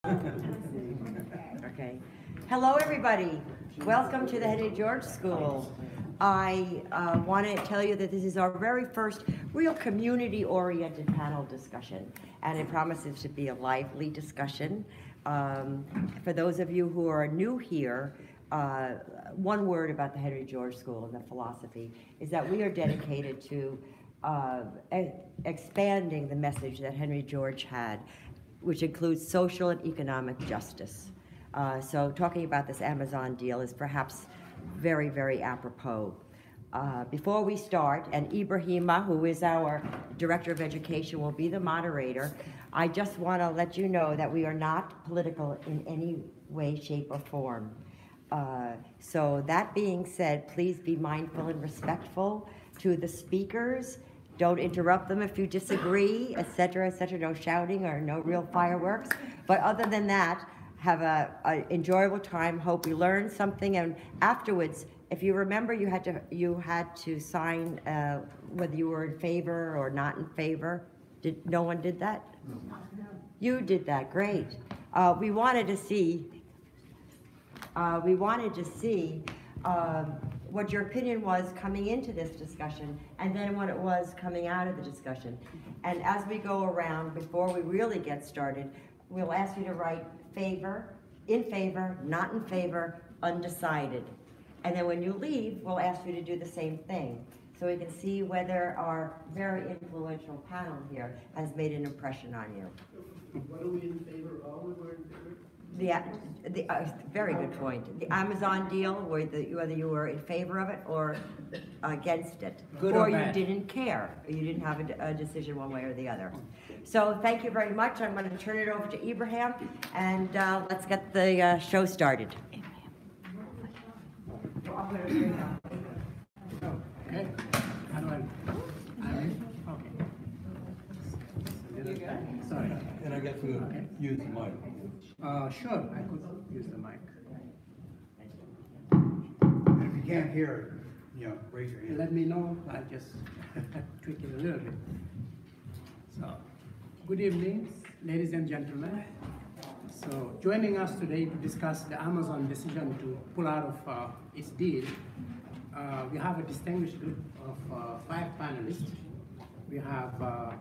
Okay. Hello, everybody. Welcome to the Henry George School. I want to tell you that this is our very first real community-oriented panel discussion, and it promises to be a lively discussion. For those of you who are new here, one word about the Henry George School and the philosophy is that we are dedicated to expanding the message that Henry George had, which includes social and economic justice. So talking about this Amazon deal is perhaps very, very apropos. Before we start, and Ibrahima, who is our Director of Education, will be the moderator, I just want to let you know that we are not political in any way, shape, or form. So that being said, please be mindful and respectful to the speakers. Don't interrupt them if you disagree, etc., etc. No shouting or no real fireworks. But other than that, have a enjoyable time. Hope you learned something. And afterwards, if you remember, you had to sign whether you were in favor or not in favor. No one did that? No. You did that. Great. We wanted to see. What your opinion was coming into this discussion, and then what it was coming out of the discussion. And as we go around, before we really get started, we'll ask you to write favor, in favor, not in favor, undecided. And then when you leave, we'll ask you to do the same thing, so we can see whether our very influential panel here has made an impression on you. What are we in favor of? We're in favor? Very good point. The Amazon deal, whether you were in favor of it or against it, or you didn't care, you didn't have a decision one way or the other. So thank you very much. I'm going to turn it over to Ibrahim, and let's get the show started. Okay. How do I? Okay. You good? Sorry. And I guess we'll use the mic. Sure, I could use the mic. And if you can't hear, raise your hand. Let me know. I'll just tweak it a little bit. So, good evening, ladies and gentlemen. So, joining us today to discuss the Amazon decision to pull out of its deal, we have a distinguished group of 5 panelists. We have a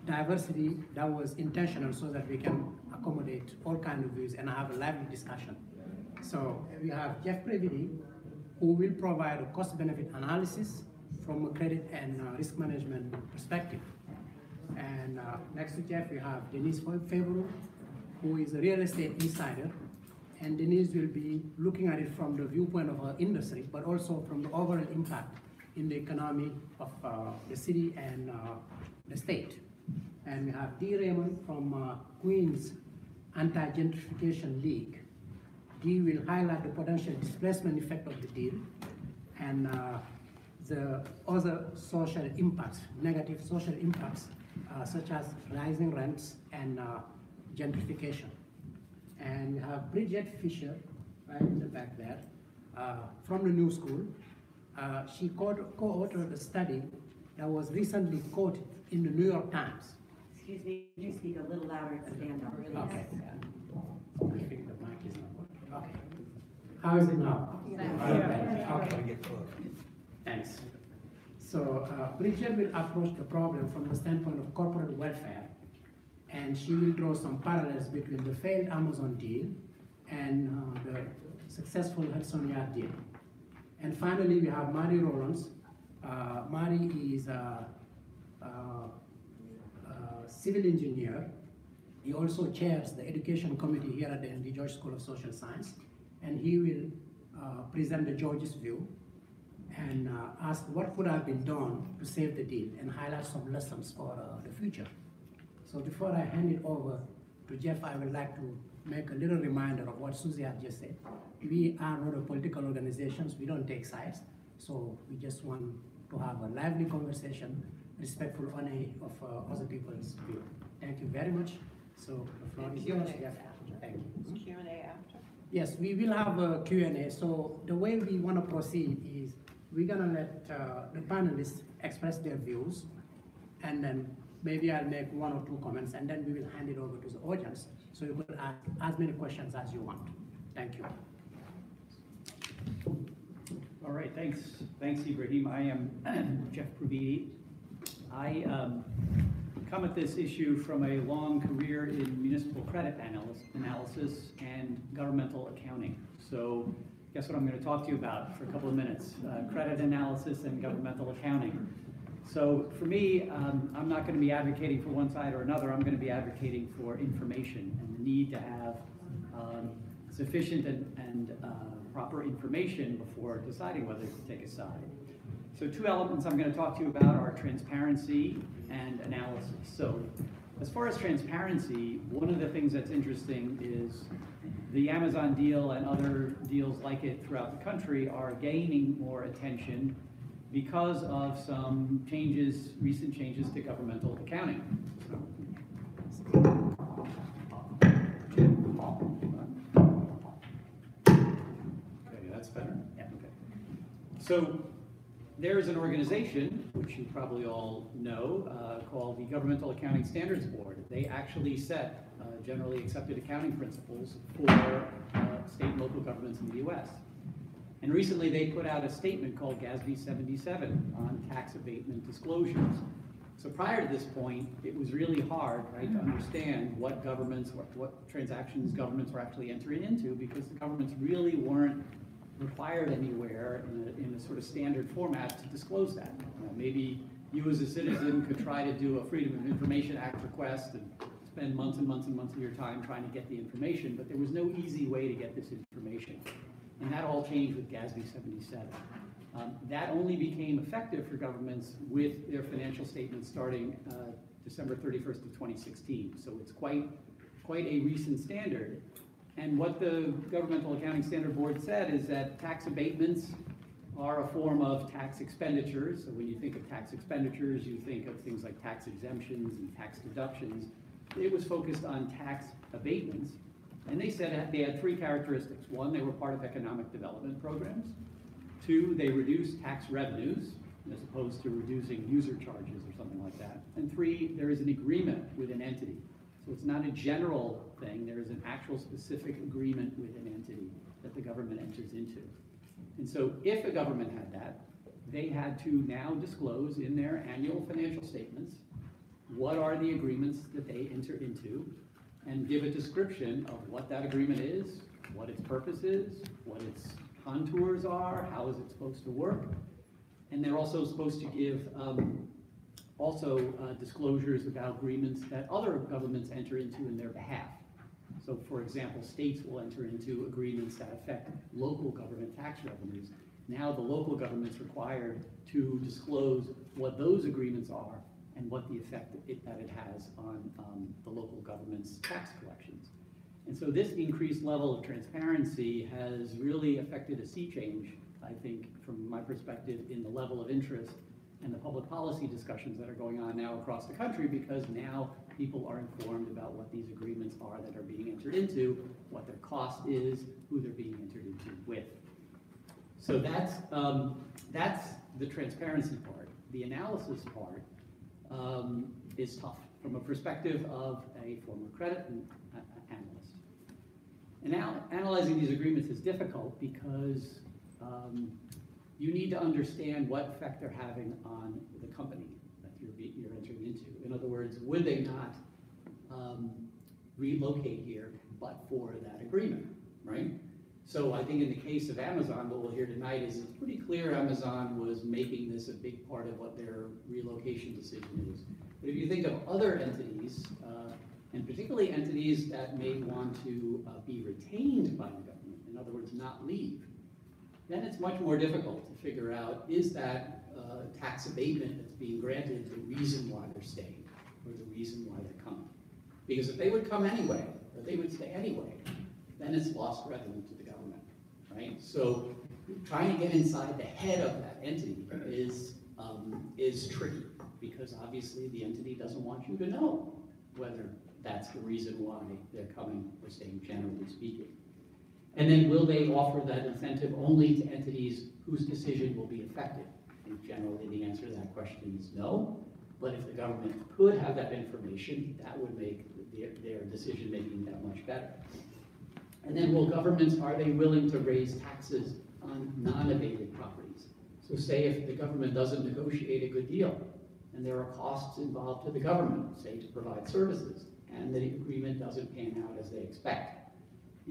diversity that was intentional so that we can accommodate all kinds of views and have a lively discussion. So we have Jeff Previdi, who will provide a cost-benefit analysis from a credit and risk management perspective. And next to Jeff, we have Denise Favreau, who is a real estate insider. And Denise will be looking at it from the viewpoint of our industry, but also from the overall impact in the economy of the city and the state. And we have Dee Raymond from Queens Anti-Gentrification League. Dee will highlight the potential displacement effect of the deal and the other social impacts, negative social impacts, such as rising rents and gentrification. And we have Bridget Fisher, right in the back there, from the New School. She co-authored a study that was recently quoted in the New York Times. Excuse me, could you speak a little louder and stand up? Okay. I think the mic is not working. Okay. How is it now? Okay. Thanks. So Bridget will approach the problem from the standpoint of corporate welfare, and she will draw some parallels between the failed Amazon deal and the successful Hudson Yard deal. And finally, we have Mari Rollins. Mari is a civil engineer. He also chairs the education committee here at the Henry George School of Social Science, and he will present the George's view and ask what could have been done to save the deal and highlight some lessons for the future. So before I hand it over to Jeff, I would like to make a little reminder of what Susie had just said. We are not a political organizations, we don't take sides, so we just want to have a lively conversation, respectful of other people's view. Thank you very much. So the floor is yours, Jeff. Thank you. Q&A after? Yes, we will have a Q&A. So the way we want to proceed is we're going to let the panelists express their views, and then maybe I'll make 1 or 2 comments, and then we will hand it over to the audience so you could ask as many questions as you want. Thank you. All right, thanks. Thanks, Ibrahim. I am Jeff Providi. I come at this issue from a long career in municipal credit analysis and governmental accounting. So guess what I'm going to talk to you about for a couple of minutes, credit analysis and governmental accounting. So for me, I'm not going to be advocating for one side or another. I'm going to be advocating for information and the need to have sufficient and proper information before deciding whether to take a side. So two elements I'm going to talk to you about are transparency and analysis. So as far as transparency, one of the things that's interesting is the Amazon deal and other deals like it throughout the country are gaining more attention because of some changes, recent changes to governmental accounting. Okay, that's better. Yeah. Okay. So there's an organization, which you probably all know, called the Governmental Accounting Standards Board. They actually set generally accepted accounting principles for state and local governments in the U.S. And recently they put out a statement called GASB 77 on tax abatement disclosures. So prior to this point, it was really hard, right, to understand what governments, what transactions governments were actually entering into, because the governments really weren't required anywhere in a sort of standard format to disclose that. Maybe you as a citizen could try to do a Freedom of Information Act request and spend months and months and months of your time trying to get the information, but there was no easy way to get this information. And that all changed with GASB 77. That only became effective for governments with their financial statements starting December 31st of 2016. So it's quite a recent standard. And what the Governmental Accounting Standard Board said is that tax abatements are a form of tax expenditures. So when you think of tax expenditures, you think of things like tax exemptions and tax deductions. It was focused on tax abatements. And they said they had three characteristics. One, they were part of economic development programs. Two, they reduced tax revenues, as opposed to reducing user charges or something like that. And three, there is an agreement with an entity. So it's not a general thing, there is an actual specific agreement with an entity that the government enters into. And so if a government had that, they had to now disclose in their annual financial statements what are the agreements that they enter into, and give a description of what that agreement is, what its purpose is, what its contours are, how is it supposed to work. And they're also supposed to give disclosures about agreements that other governments enter into in their behalf. So for example, states will enter into agreements that affect local government tax revenues. Now the local government's required to disclose what those agreements are and what the effect that it has on the local government's tax collections. And so this increased level of transparency has really affected a sea change, I think, from my perspective, in the level of interest and the public policy discussions that are going on now across the country, because now people are informed about what these agreements are that are being entered into, what their cost is, who they're being entered into with. So that's the transparency part. The analysis part is tough from a perspective of a former credit analyst. And now analyzing these agreements is difficult because you need to understand what effect they're having on the company that you're entering into. In other words, would they not relocate here but for that agreement, right? So I think in the case of Amazon, what we'll hear tonight is it's pretty clear Amazon was making this a big part of what their relocation decision is. But if you think of other entities, and particularly entities that may want to be retained by the government, in other words, not leave, then it's much more difficult to figure out, is that tax abatement that's being granted the reason why they're staying, or the reason why they're coming? Because if they would come anyway, or they would stay anyway, then it's lost revenue to the government, right? So trying to get inside the head of that entity is tricky, because obviously the entity doesn't want you to know whether that's the reason why they're coming or staying, generally speaking. And then will they offer that incentive only to entities whose decision will be affected? And generally the answer to that question is no. But if the government could have that information, that would make their decision making that much better. And then, will governments, are they willing to raise taxes on non-abated properties? So say if the government doesn't negotiate a good deal, and there are costs involved to the government, say to provide services, and the agreement doesn't pan out as they expect,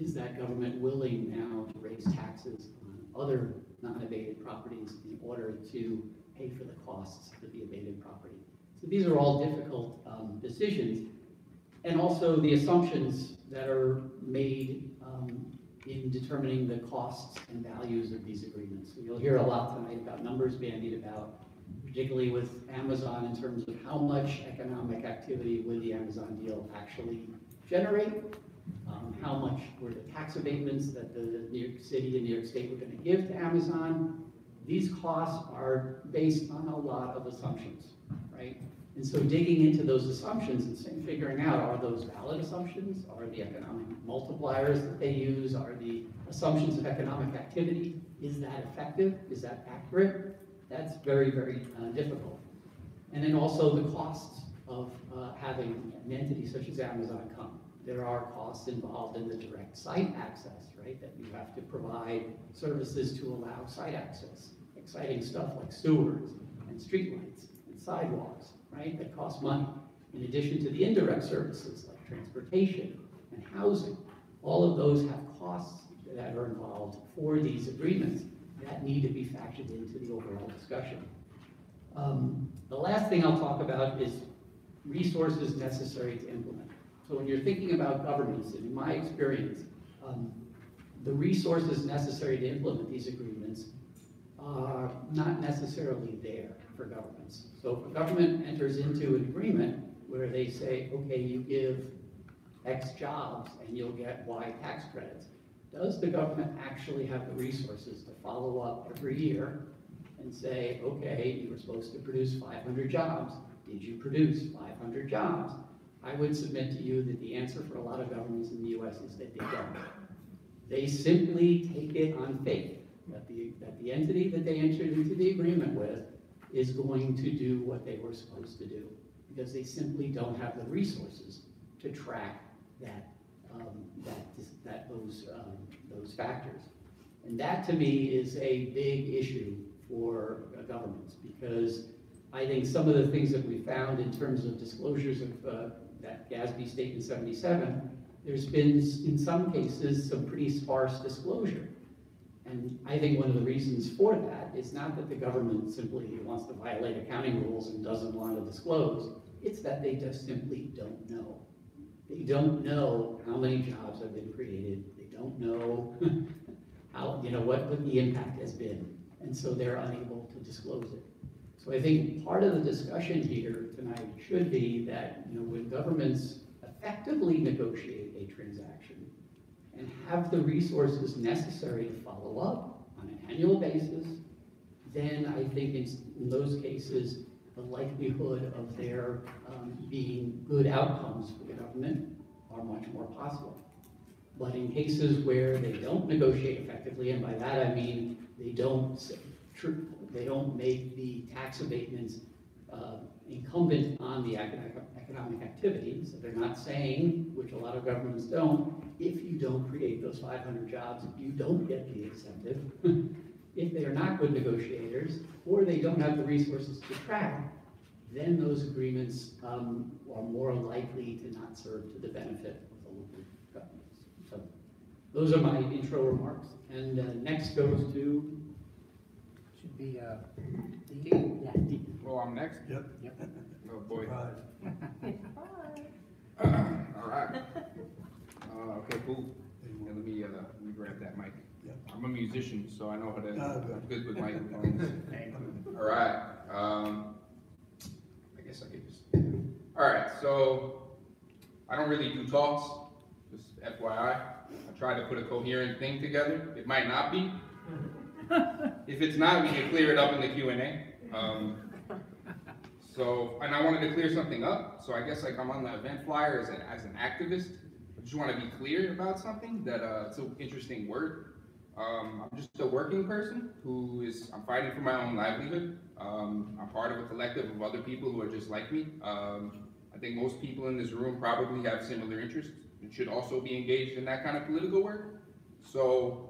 is that government willing now to raise taxes on other non-abated properties in order to pay for the costs of the abated property? So these are all difficult decisions, and also the assumptions that are made in determining the costs and values of these agreements. So you'll hear a lot tonight about numbers bandied about, particularly with Amazon, in terms of how much economic activity would the Amazon deal actually generate, how much were the tax abatements that the New York City and New York State were going to give to Amazon. These costs are based on a lot of assumptions, right? And so digging into those assumptions and figuring out, are those valid assumptions? Are the economic multipliers that they use, are the assumptions of economic activity, is that effective? Is that accurate? That's very, very difficult. And then also the costs of having an entity such as Amazon come. There are costs involved in the direct site access, right? That you have to provide services to allow site access. Exciting stuff like sewers and streetlights and sidewalks, right? That cost money. In addition to the indirect services like transportation and housing, all of those have costs that are involved for these agreements that need to be factored into the overall discussion. The last thing I'll talk about is resources necessary to implement. So when you're thinking about governments, in my experience, the resources necessary to implement these agreements are not necessarily there for governments. So if a government enters into an agreement where they say, okay, you give X jobs and you'll get Y tax credits, does the government actually have the resources to follow up every year and say, okay, you were supposed to produce 500 jobs. Did you produce 500 jobs? I would submit to you that the answer for a lot of governments in the US is that they don't. They simply take it on faith that the entity that they entered into the agreement with is going to do what they were supposed to do, because they simply don't have the resources to track those factors. And that to me is a big issue for governments, because I think some of the things that we found in terms of disclosures of that GASB Statement 77, there's been, in some cases, some pretty sparse disclosure. And I think one of the reasons for that is not that the government simply wants to violate accounting rules and doesn't want to disclose, it's that they just simply don't know. They don't know how many jobs have been created. They don't know how, what the impact has been. And so they're unable to disclose it. So I think part of the discussion here tonight should be that, when governments effectively negotiate a transaction and have the resources necessary to follow up on an annual basis, then I think in those cases, the likelihood of there being good outcomes for the government are much more possible. But in cases where they don't negotiate effectively, and by that I mean they don't make the tax abatements incumbent on the economic activity, so they're not saying, which a lot of governments don't, if you don't create those 500 jobs, you don't get the incentive. If they are not good negotiators, or they don't have the resources to track, then those agreements are more likely to not serve to the benefit of the local governments. So those are my intro remarks. And next goes to... Should be Well, I'm next? Yep. Oh, boy. Surprise. All right. Okay, cool. Yeah, let me grab that mic. Yep. I'm a musician, so I know how to, Good. I'm good with microphones. All right. I guess I could just, all right, so I don't really do talks, just FYI. I try to put a coherent thing together. It might not be. If it's not, we can clear it up in the Q&A. And I wanted to clear something up. So I guess I'm on the event flyer as an activist. I just want to be clear about something that it's an interesting word. I'm just a working person I'm fighting for my own livelihood. I'm part of a collective of other people who are just like me. I I think most people in this room probably have similar interests and should also be engaged in that kind of political work. So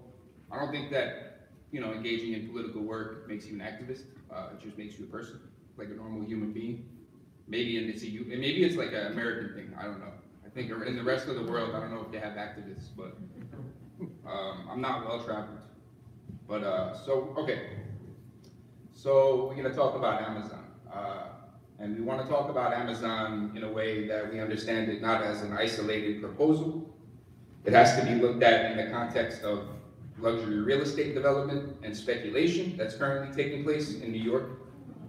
I don't think that, you know, engaging in political work makes you an activist. It just makes you a person, like a normal human being. Maybe maybe it's like an American thing. I don't know. I think in the rest of the world, I don't know if they have activists, but I'm not well traveled. But okay. So we're gonna talk about Amazon. And we want to talk about Amazon in a way that we understand it not as an isolated proposal. It has to be looked at in the context of luxury real estate development and speculation that's currently taking place in New York,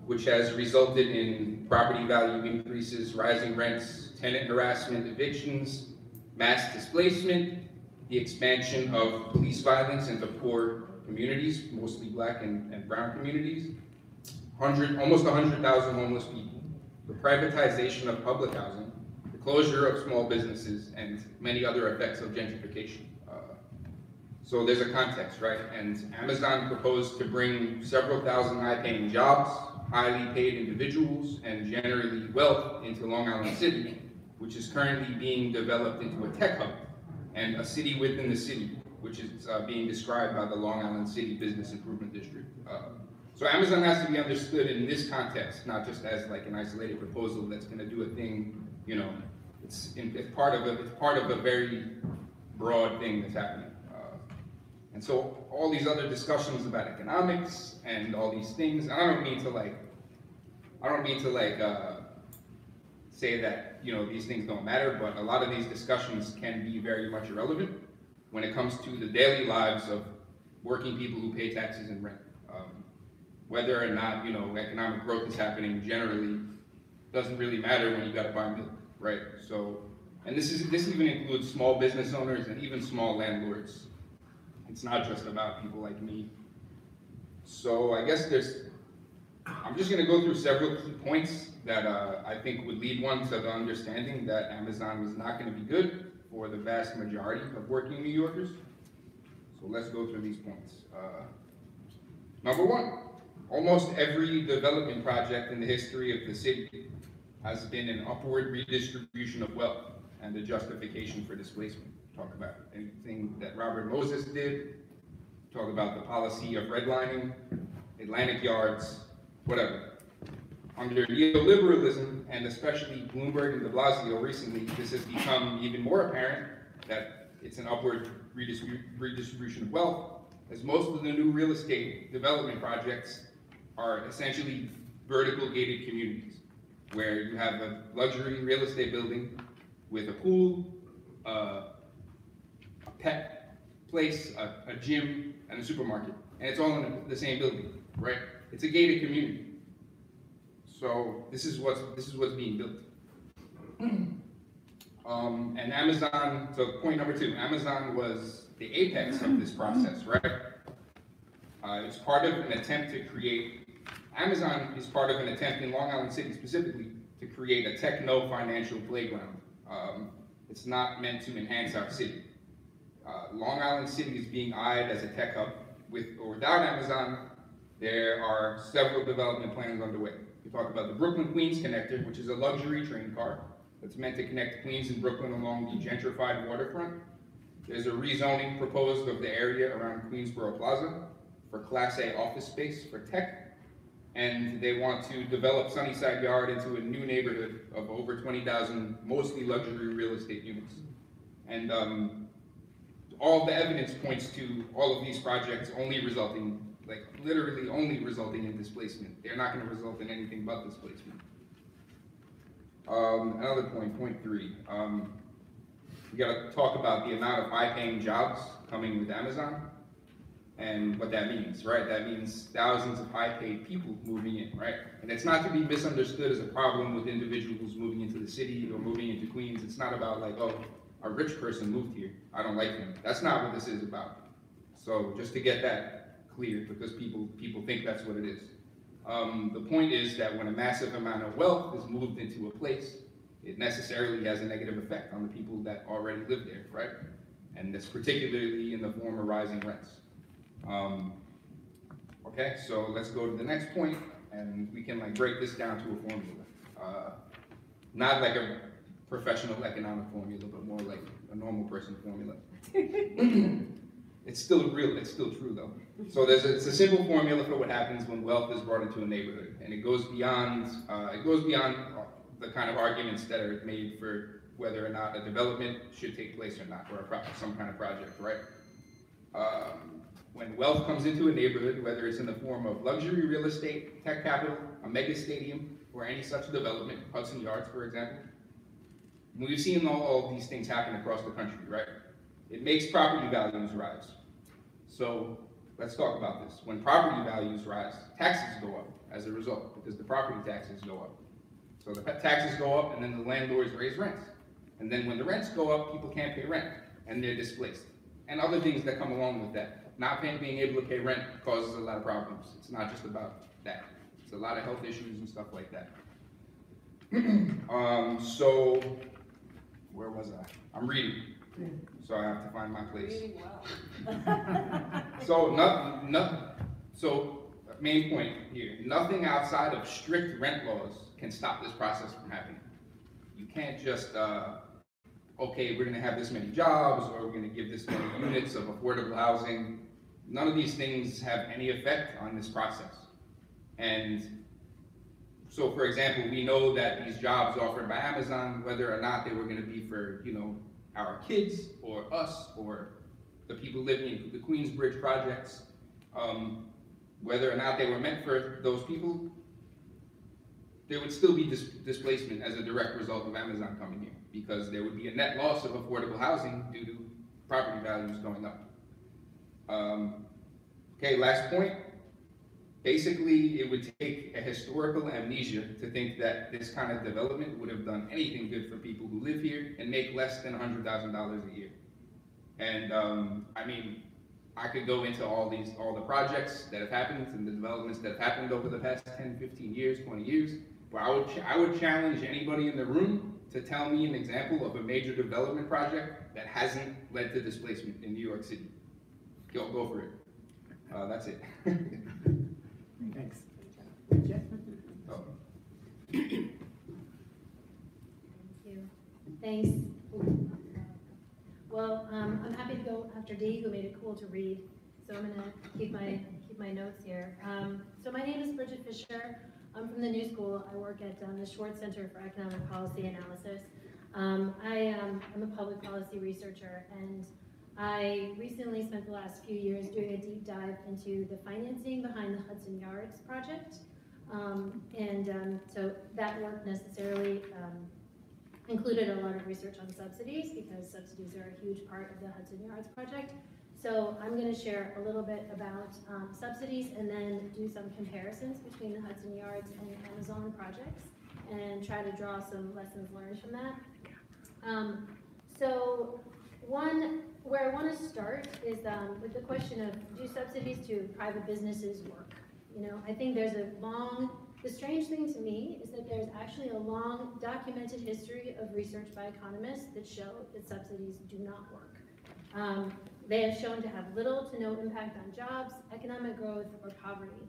which has resulted in property value increases, rising rents, tenant harassment, evictions, mass displacement, the expansion of police violence into poor communities, mostly Black and brown communities, almost 100,000 homeless people, the privatization of public housing, the closure of small businesses, and many other effects of gentrification. So there's a context, right? And Amazon proposed to bring several thousand high-paying jobs, highly paid individuals, and generally wealth into Long Island City, which is currently being developed into a tech hub and a city within the city, which is being described by the Long Island City Business Improvement District. So Amazon has to be understood in this context, not just as like an isolated proposal that's going to do a thing. You know, it's part of a very broad thing that's happening. And so all these other discussions about economics and all these things, I don't mean to say that, you know, these things don't matter, but a lot of these discussions can be very much irrelevant when it comes to the daily lives of working people who pay taxes and rent. Whether or not, you know, economic growth is happening generally doesn't really matter when you got to buy milk, right? So, and this even includes small business owners and even small landlords. It's not just about people like me. So I guess I'm just going to go through several key points that I think would lead one to the understanding that Amazon was not going to be good for the vast majority of working New Yorkers. So let's go through these points. Number one, almost every development project in the history of the city has been an upward redistribution of wealth and a justification for displacement. Talk about anything that Robert Moses did, talk about the policy of redlining, Atlantic Yards, whatever. Under neoliberalism, and especially Bloomberg and de Blasio recently, this has become even more apparent that it's an upward redistribution of wealth, as most of the new real estate development projects are essentially vertical gated communities, where you have a luxury real estate building with a pool, a pet place, a gym, and a supermarket, and it's all in the same building, right? It's a gated community. So this is what's being built. And Amazon, so point number two, Amazon was the apex of this process, right? It's part of an attempt to create, Amazon is part of an attempt in Long Island City specifically to create a techno-financial playground. It's not meant to enhance our city. Long Island City is being eyed as a tech hub. With or without Amazon, there are several development plans underway. We talk about the Brooklyn-Queens connector, which is a luxury train car that's meant to connect Queens and Brooklyn along the gentrified waterfront. There's a rezoning proposed of the area around Queensboro Plaza for Class A office space for tech. And they want to develop Sunnyside Yard into a new neighborhood of over 20,000, mostly luxury real estate units. And all the evidence points to all of these projects only resulting, like literally only resulting in displacement. They're not going to result in anything but displacement. Another point three. We got to talk about the amount of high-paying jobs coming with Amazon and what that means, right? That means thousands of high-paid people moving in, right? And it's not to be misunderstood as a problem with individuals moving into the city or moving into Queens. It's not about like, oh, a rich person moved here, I don't like him. That's not what this is about. So just to get that clear, because people think that's what it is. The point is that when a massive amount of wealth is moved into a place, it necessarily has a negative effect on the people that already live there, right? And that's particularly in the form of rising rents. Okay, so let's go to the next point, and we can like break this down to a formula. Not like a professional economic formula, but more like a normal person formula. It's still real, it's still true though. So it's a simple formula for what happens when wealth is brought into a neighborhood. And it goes beyond the kind of arguments that are made for whether or not a development should take place or not, or some kind of project, right? When wealth comes into a neighborhood, whether it's in the form of luxury real estate, tech capital, a mega stadium, or any such development, Hudson Yards, for example, we've seen all of these things happen across the country, right? It makes property values rise. So let's talk about this. When property values rise, taxes go up as a result, because the property taxes go up. So the taxes go up, and then the landlords raise rents. And then when the rents go up, people can't pay rent, and they're displaced. And other things that come along with that. Not being able to pay rent causes a lot of problems. It's not just about that. It's a lot of health issues and stuff like that. So, where was I? I'm reading, so I have to find my place. Really well. So main point here, nothing outside of strict rent laws can stop this process from happening. You can't just, okay, we're gonna have this many jobs, or we're gonna give this many units of affordable housing. None of these things have any effect on this process. And so, for example, we know that these jobs offered by Amazon, whether or not they were gonna be for, our kids, or us, or the people living in the Queensbridge projects, whether or not they were meant for those people, there would still be displacement as a direct result of Amazon coming here, because there would be a net loss of affordable housing due to property values going up. Okay, last point. Basically, it would take a historical amnesia to think that this kind of development would have done anything good for people who live here and make less than $100,000 a year. And I mean, I could go into all the projects that have happened and the developments that have happened over the past 10, 15 years, 20 years, but I would challenge anybody in the room to tell me an example of a major development project that hasn't led to displacement in New York City. Go for it. That's it. Thanks. Oh. Thank you. Thanks. Well, I'm happy to go after Dee, who made it cool to read. So I'm gonna keep my notes here. So my name is Bridget Fisher. I'm from the New School. I work at the Schwartz Center for Economic Policy Analysis. I'm a public policy researcher, and I recently spent the last few years doing a deep dive into the financing behind the Hudson Yards project. So that work necessarily included a lot of research on subsidies, because subsidies are a huge part of the Hudson Yards project. So I'm going to share a little bit about subsidies, and then do some comparisons between the Hudson Yards and the Amazon projects, and try to draw some lessons learned from that. Where I want to start is with the question of, do subsidies to private businesses work? I think there's the strange thing to me is that there's actually a long documented history of research by economists that show that subsidies do not work. They have shown to have little to no impact on jobs, economic growth, or poverty.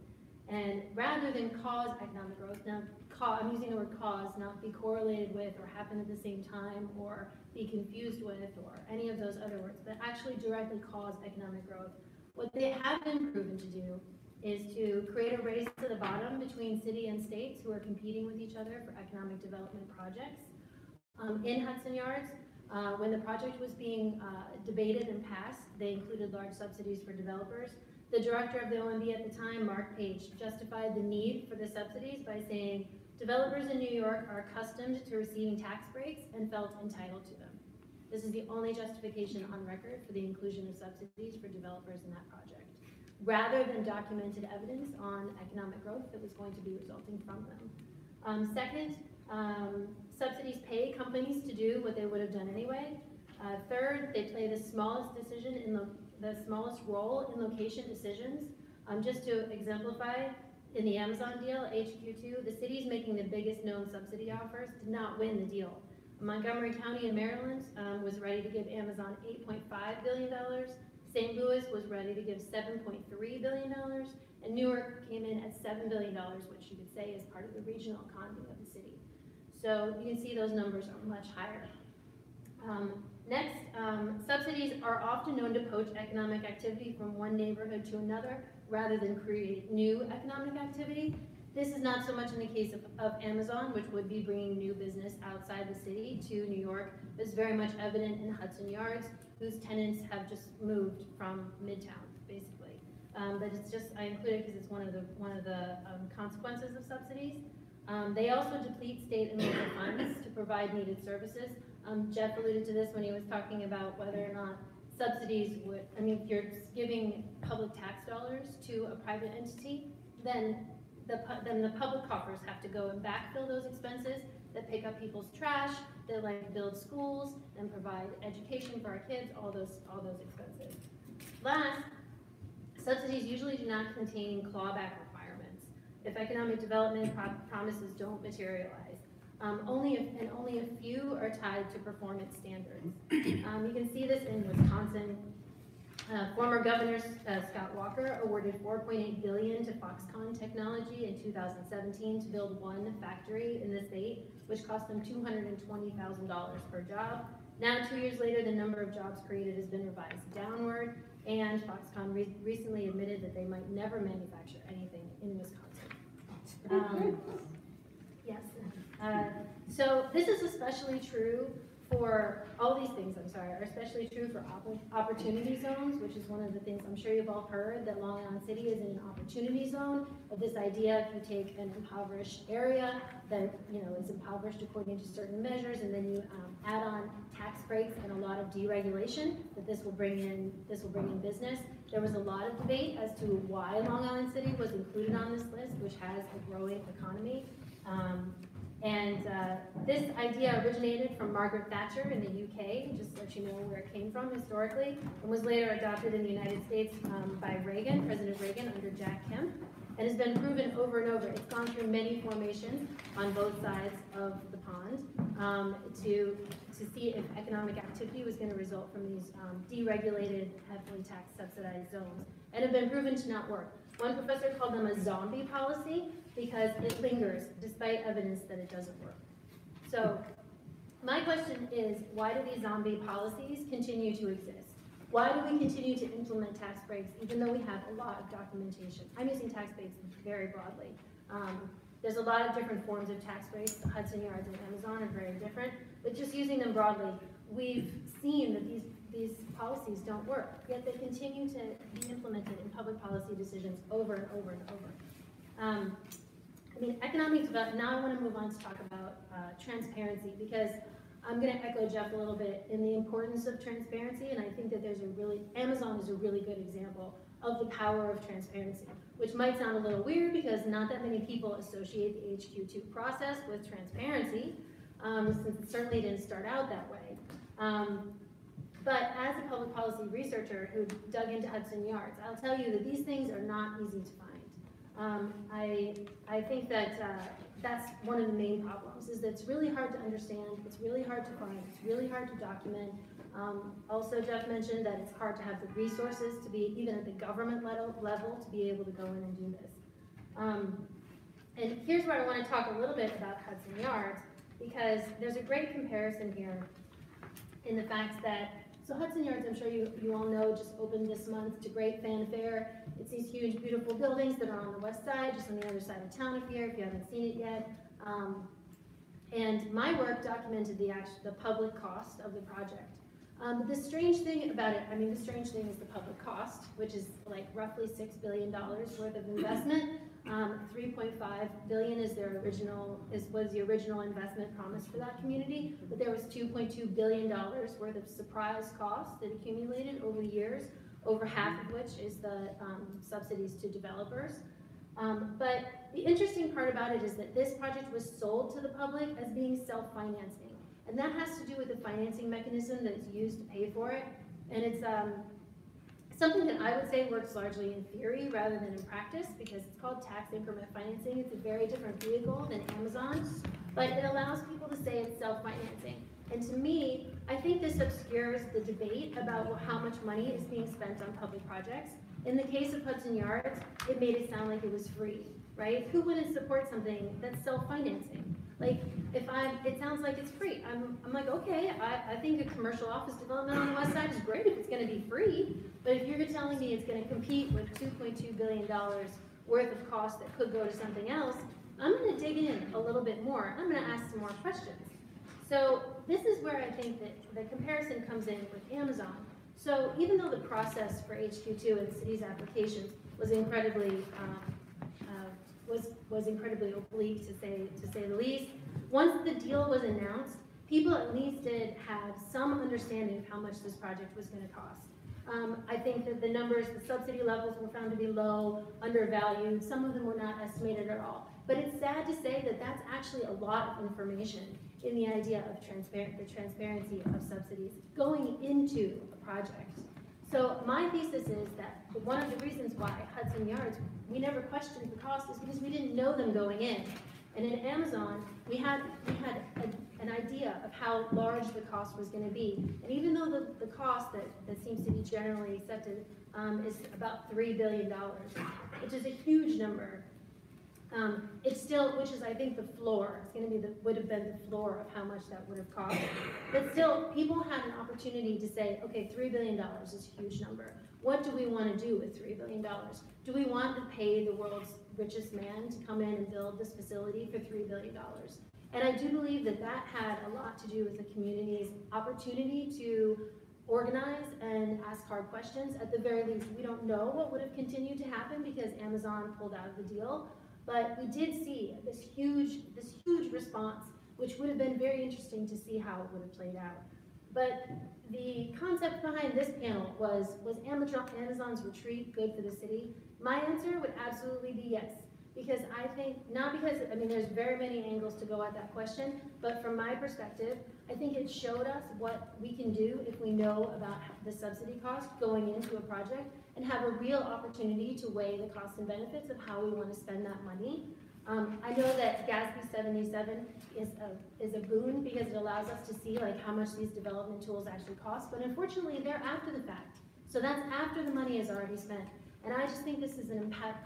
And rather than cause economic growth, now I'm using the word cause, not be correlated with, or happen at the same time, or be confused with, or any of those other words, but actually directly cause economic growth. What they have been proven to do is to create a race to the bottom between city and states who are competing with each other for economic development projects. In Hudson Yards, when the project was being debated and passed, they included large subsidies for developers. The director of the OMB at the time, Mark Page, justified the need for the subsidies by saying, developers in New York are accustomed to receiving tax breaks and felt entitled to them. This is the only justification on record for the inclusion of subsidies for developers in that project, rather than documented evidence on economic growth that was going to be resulting from them. Second, subsidies pay companies to do what they would have done anyway. Third, they play the smallest decision in the smallest role in location decisions. Just to exemplify, in the Amazon deal, HQ2, the cities making the biggest known subsidy offers did not win the deal. Montgomery County in Maryland was ready to give Amazon $8.5 billion. St. Louis was ready to give $7.3 billion, and Newark came in at $7 billion, which you could say is part of the regional economy of the city. So you can see those numbers are much higher. Next, subsidies are often known to poach economic activity from one neighborhood to another rather than create new economic activity. This is not so much in the case of Amazon, which would be bringing new business outside the city to New York. It's very much evident in Hudson Yards, whose tenants have just moved from Midtown, basically. But it's just, I include it because it's one of the consequences of subsidies. They also deplete state and local funds to provide needed services. Jeff alluded to this when he was talking about whether or not subsidies would, I mean, if you're giving public tax dollars to a private entity, then the public coffers have to go and backfill those expenses that pick up people's trash, that like build schools and provide education for our kids, all those expenses. Last, subsidies usually do not contain clawback requirements if economic development promises don't materialize. Only a few are tied to performance standards. You can see this in Wisconsin. Former Governor Scott Walker awarded $4.8 billion to Foxconn Technology in 2017 to build one factory in the state, which cost them $220,000 per job. Now, 2 years later, the number of jobs created has been revised downward, and Foxconn recently admitted that they might never manufacture anything in Wisconsin. Yes. So this is especially true for all these things, are especially true for opportunity zones, which is one of the things I'm sure you've all heard, that Long Island City is in an opportunity zone, of this idea if you take an impoverished area that is impoverished according to certain measures, and then you add on tax breaks and a lot of deregulation, that this will bring in business. There was a lot of debate as to why Long Island City was included on this list, which has a growing economy. This idea originated from Margaret Thatcher in the UK, just to let you know where it came from historically, and was later adopted in the United States by Reagan, President Reagan, under Jack Kemp, and has been proven over and over. It's gone through many formations on both sides of the pond to see if economic activity was going to result from these deregulated, heavily tax subsidized zones, and have been proven to not work. One professor called them a zombie policy because it lingers despite evidence that it doesn't work. So my question is, why do these zombie policies continue to exist? Why do we continue to implement tax breaks even though we have a lot of documentation? I'm using tax breaks very broadly. There's a lot of different forms of tax breaks. The Hudson Yards and Amazon are very different, but just using them broadly, we've seen that these policies don't work, yet they continue to be implemented in public policy decisions over and over and over. Economic development, now I want to move on to talk about transparency, because I'm going to echo Jeff a little bit in the importance of transparency, and I think that Amazon is a really good example of the power of transparency, which might sound a little weird because not that many people associate the HQ2 process with transparency, since it certainly didn't start out that way. But as a public policy researcher who dug into Hudson Yards, I'll tell you that these things are not easy to find. I think that that's one of the main problems, is that it's really hard to understand, it's really hard to find, it's really hard to document. Also, Jeff mentioned that it's hard to have the resources to be, even at the government level, to be able to go in and do this. And here's where I want to talk a little bit about Hudson Yards, because there's a great comparison here in the fact that, so Hudson Yards, I'm sure you all know, just opened this month to great fanfare. It's these huge, beautiful buildings that are on the west side, just on the other side of town if you haven't seen it yet. And my work documented the public cost of the project. The strange thing about it, the strange thing is the public cost, which is like roughly $6 billion worth of investment. 3.5 billion was the original investment promised for that community, but there was $2.2 billion worth of surprise costs that accumulated over the years, over half of which is the subsidies to developers. But the interesting part about it is that this project was sold to the public as being self-financing, and that has to do with the financing mechanism that is used to pay for it, and it's something that I would say works largely in theory rather than in practice, because it's called tax increment financing. It's a very different vehicle than Amazon, but it allows people to say it's self-financing. And to me, I think this obscures the debate about how much money is being spent on public projects. In the case of Hudson Yards, it made it sound like it was free, right? Who wouldn't support something that's self-financing? Like, it sounds like it's free. I'm like, okay, I think a commercial office development on the west side is great if it's gonna be free, but if you're telling me it's gonna compete with $2.2 billion worth of cost that could go to something else, I'm gonna dig in a little bit more. I'm gonna ask some more questions. So this is where I think that the comparison comes in with Amazon. So even though the process for HQ2 and city's applications was incredibly was incredibly oblique to say the least, once the deal was announced, people at least did have some understanding of how much this project was going to cost. I think that the numbers, the subsidy levels were found to be low, undervalued. Some of them were not estimated at all. But it's sad to say that that's actually a lot of information in the idea of the transparency of subsidies going into a project. So my thesis is that one of the reasons why Hudson Yards, we never questioned the cost is because we didn't know them going in. And in Amazon, we had an idea of how large the cost was going to be. And even though the cost that seems to be generally accepted is about $3 billion, which is a huge number, it's still, which is I think the floor, it's going to be would have been the floor of how much that would have cost. But still, people had an opportunity to say, okay, $3 billion is a huge number. What do we want to do with $3 billion? Do we want to pay the world's richest man to come in and build this facility for $3 billion? And I do believe that that had a lot to do with the community's opportunity to organize and ask hard questions. At the very least, we don't know what would have continued to happen because Amazon pulled out of the deal. But we did see this huge response, which would have been very interesting to see how it would have played out. But the concept behind this panel was Amazon's retreat good for the city? My answer would absolutely be yes. Because I think, I mean, there's very many angles to go at that question, but from my perspective, I think it showed us what we can do if we know about the subsidy cost going into a project and have a real opportunity to weigh the costs and benefits of how we want to spend that money. I know that GASB 77 is a boon because it allows us to see like how much these development tools actually cost, but unfortunately they're after the fact. So that's after the money is already spent. And I just think this is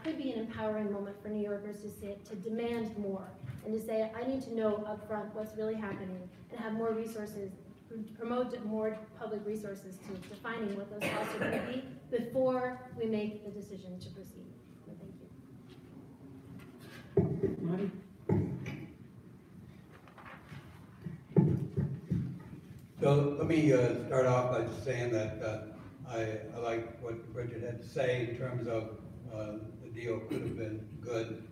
could be an empowering moment for New Yorkers to demand more and to say, I need to know upfront what's really happening and have more resources, promote more public resources to defining what those costs are going to be before we make the decision to proceed. So thank you. Marty? So let me start off by just saying that I like what Bridget had to say in terms of the deal could have been good.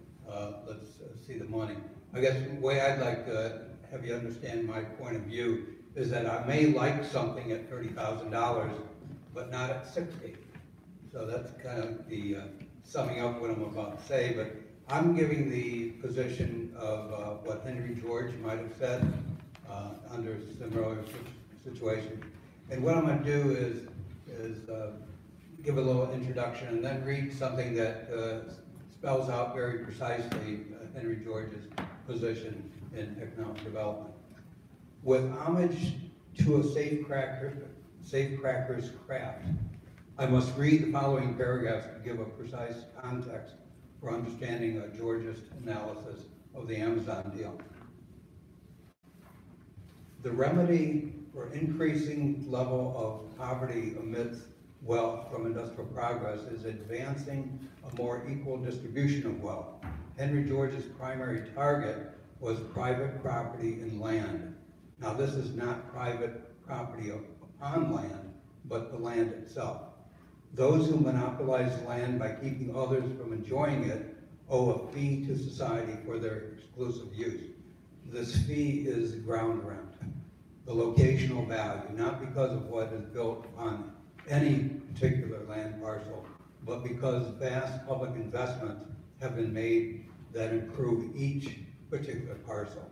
Let's see the money. I guess the way I'd like to have you understand my point of view is that I may like something at $30,000, but not at 60. So that's kind of the summing up what I'm about to say. But I'm giving the position of what Henry George might have said under a similar situation. And what I'm going to do is give a little introduction and then read something that spells out very precisely Henry George's position in economic development. With homage to a safecracker's craft, I must read the following paragraphs to give a precise context for understanding George's analysis of the Amazon deal. The remedy for increasing level of poverty amidst wealth from industrial progress is advancing a more equal distribution of wealth. Henry George's primary target was private property and land. Now this is not private property upon land, but the land itself. Those who monopolize land by keeping others from enjoying it owe a fee to society for their exclusive use. This fee is ground rent, the locational value, not because of what is built on any particular land parcel, but because vast public investments have been made that improve each particular parcel.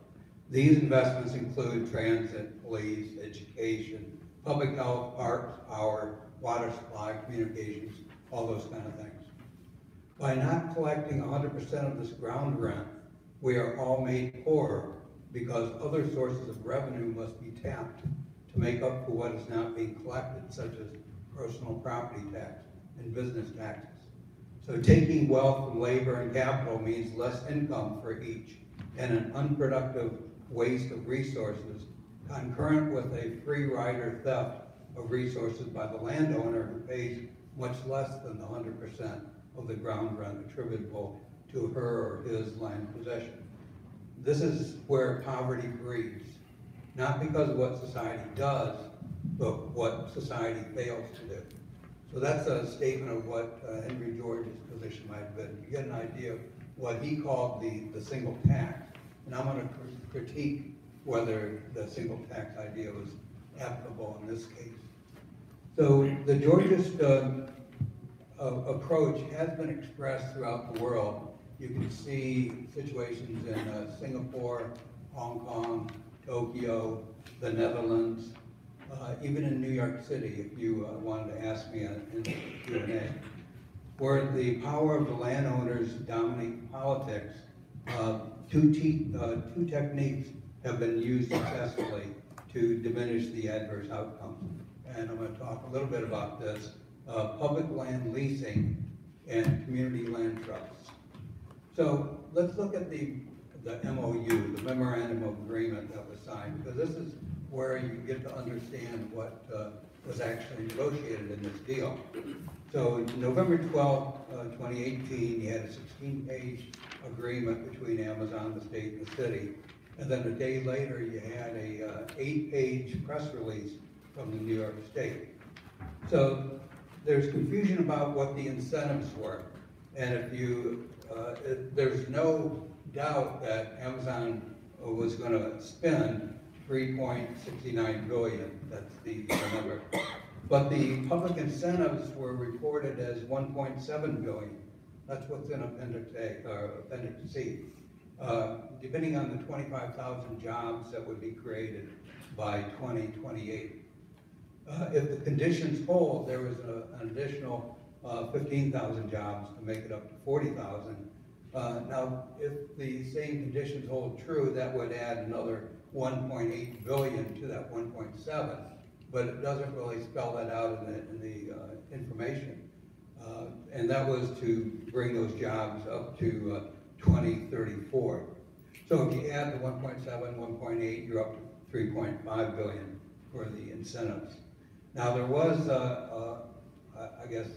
These investments include transit, police, education, public health, parks, power, water supply, communications, all those kind of things. By not collecting 100% of this ground rent, we are all made poorer because other sources of revenue must be tapped to make up for what is not being collected, such as personal property tax and business taxes. So taking wealth from labor and capital means less income for each, and an unproductive waste of resources, concurrent with a free rider theft of resources by the landowner who pays much less than the 100% of the ground rent attributable to her or his land possession. This is where poverty breeds, not because of what society does, but what society fails to do. So that's a statement of what Henry George's position might have been. You get an idea of what he called the single tax. And I'm going to critique whether the single tax idea was applicable in this case. So the Georgist approach has been expressed throughout the world. You can see situations in Singapore, Hong Kong, Tokyo, the Netherlands, even in New York City, if you wanted to ask me in the Q&A, where the power of the landowners dominate politics. Two techniques have been used successfully to diminish the adverse outcomes. And I'm going to talk a little bit about this. Public land leasing and community land trusts. So let's look at the MOU, the Memorandum of Agreement that was signed, because this is where you get to understand what was actually negotiated in this deal. So November 12, 2018, you had a 16-page agreement between Amazon, the state, and the city. And then a day later, you had a 8-page press release from the New York State. So there's confusion about what the incentives were. And if you, there's no doubt that Amazon was going to spend $3.69 billion, that's the number. But the public incentives were reported as $1.7 billion. That's what's in Appendix A, or Appendix C. Depending on the 25,000 jobs that would be created by 2028. If the conditions hold, there was an additional 15,000 jobs to make it up to 40,000. Now, if the same conditions hold true, that would add another 1.8 billion to that 1.7, but it doesn't really spell that out in the information. And that was to bring those jobs up to 2034. So if you add the 1.7, 1.8, you're up to 3.5 billion for the incentives. Now there was, I guess,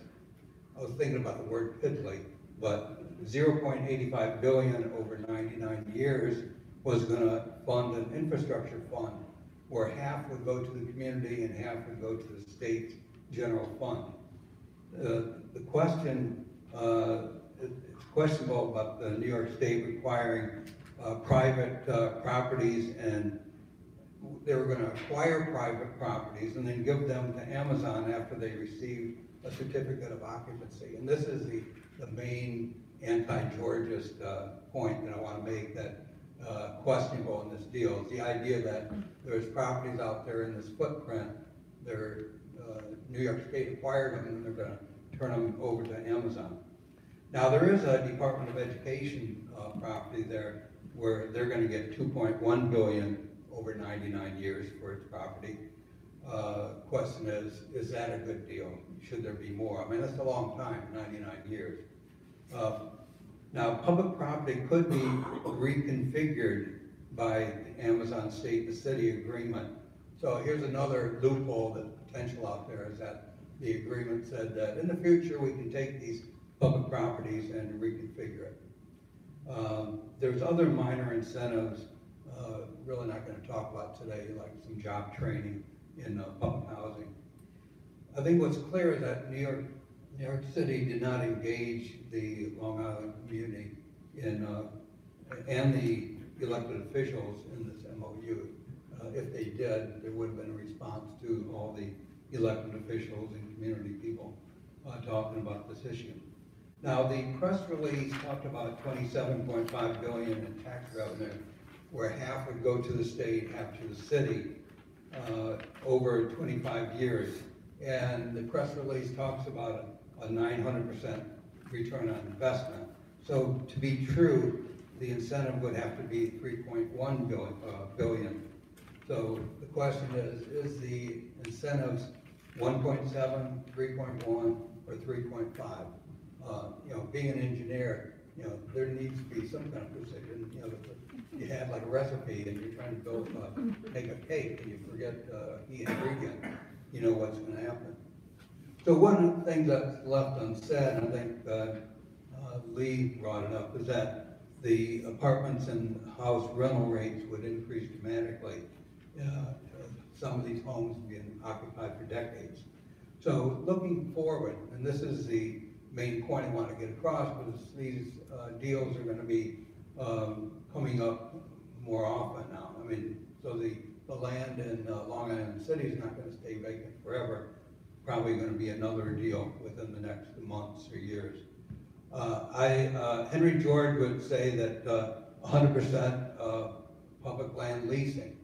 I was thinking about the word piddly, but 0.85 billion over 99 years was going to fund an infrastructure fund where half would go to the community and half would go to the state's general fund. The question, it's questionable about the New York State requiring private properties, and they were going to acquire private properties and then give them to Amazon after they received a certificate of occupancy. And this is the main anti-Georgist point that I want to make, that questionable in this deal. It's the idea that there's properties out there in this footprint, New York State acquired them and they're going to turn them over to Amazon. Now there is a Department of Education property there where they're going to get 2.1 billion over 99 years for its property. Question is that a good deal? Should there be more? I mean, that's a long time, 99 years. Now, public property could be reconfigured by the Amazon State and City agreement. So here's another loophole, that potential out there is that the agreement said that in the future we can take these public properties and reconfigure it. There's other minor incentives, really not going to talk about today, like some job training in public housing. I think what's clear is that New York City did not engage the Long Island community in, and the elected officials in this MOU. If they did, there would have been a response to all the elected officials and community people talking about this issue. Now, the press release talked about 27.5 billion in tax revenue, where half would go to the state, half to the city, over 25 years. And the press release talks about a 900% return on investment. So to be true, the incentive would have to be 3.1 billion. So the question is the incentives 1.7, 3.1, or 3.5? You know, being an engineer, you know, there needs to be some kind of precision, you know, you have like a recipe and you're trying to build, make a cake and you forget a key ingredient, you know what's gonna happen. So one of the things that's left unsaid, and I think Lee brought it up, is that the apartments and house rental rates would increase dramatically. Some of these homes have been occupied for decades. So looking forward, and this is the main point I want to get across, because these deals are going to be coming up more often now. I mean, so the land in Long Island City is not going to stay vacant forever. Probably going to be another deal within the next months or years. Henry George would say that 100% public land leasing,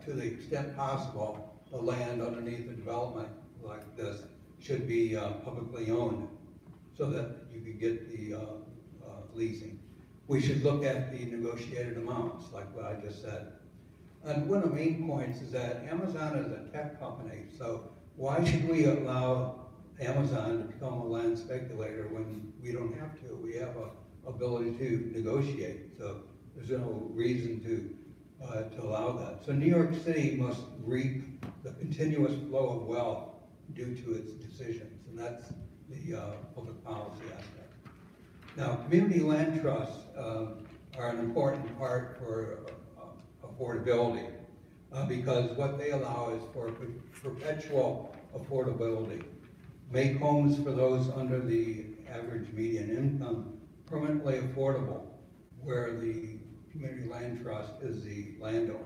to the extent possible, the land underneath a development like this should be publicly owned so that you could get the leasing. We should look at the negotiated amounts, like what I just said. And one of the main points is that Amazon is a tech company, so why should we allow Amazon to become a land speculator when we don't have to? We have a ability to negotiate, so there's no reason to allow that. So New York City must reap the continuous flow of wealth due to its decisions, and that's the public policy aspect. Now, community land trusts are an important part for affordability because what they allow is for perpetual affordability. Make homes for those under the average median income permanently affordable, where the community land trust is the landowner.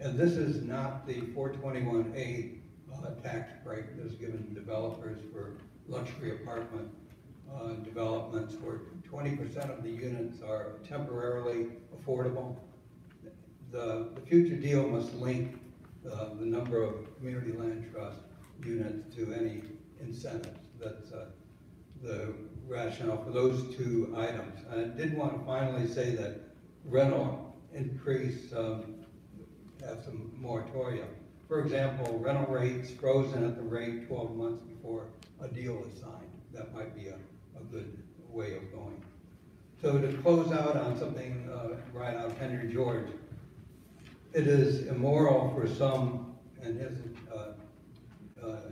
And this is not the 421A tax break that's given developers for luxury apartment developments where 20% of the units are temporarily affordable. The future deal must link the number of community land trust units to any incentives. That's the rationale for those two items. I did want to finally say that rental increase have some moratorium. For example, rental rates frozen at the rate 12 months before a deal is signed. That might be a good way of going. So to close out on something right out of Henry George, it is immoral for some, and his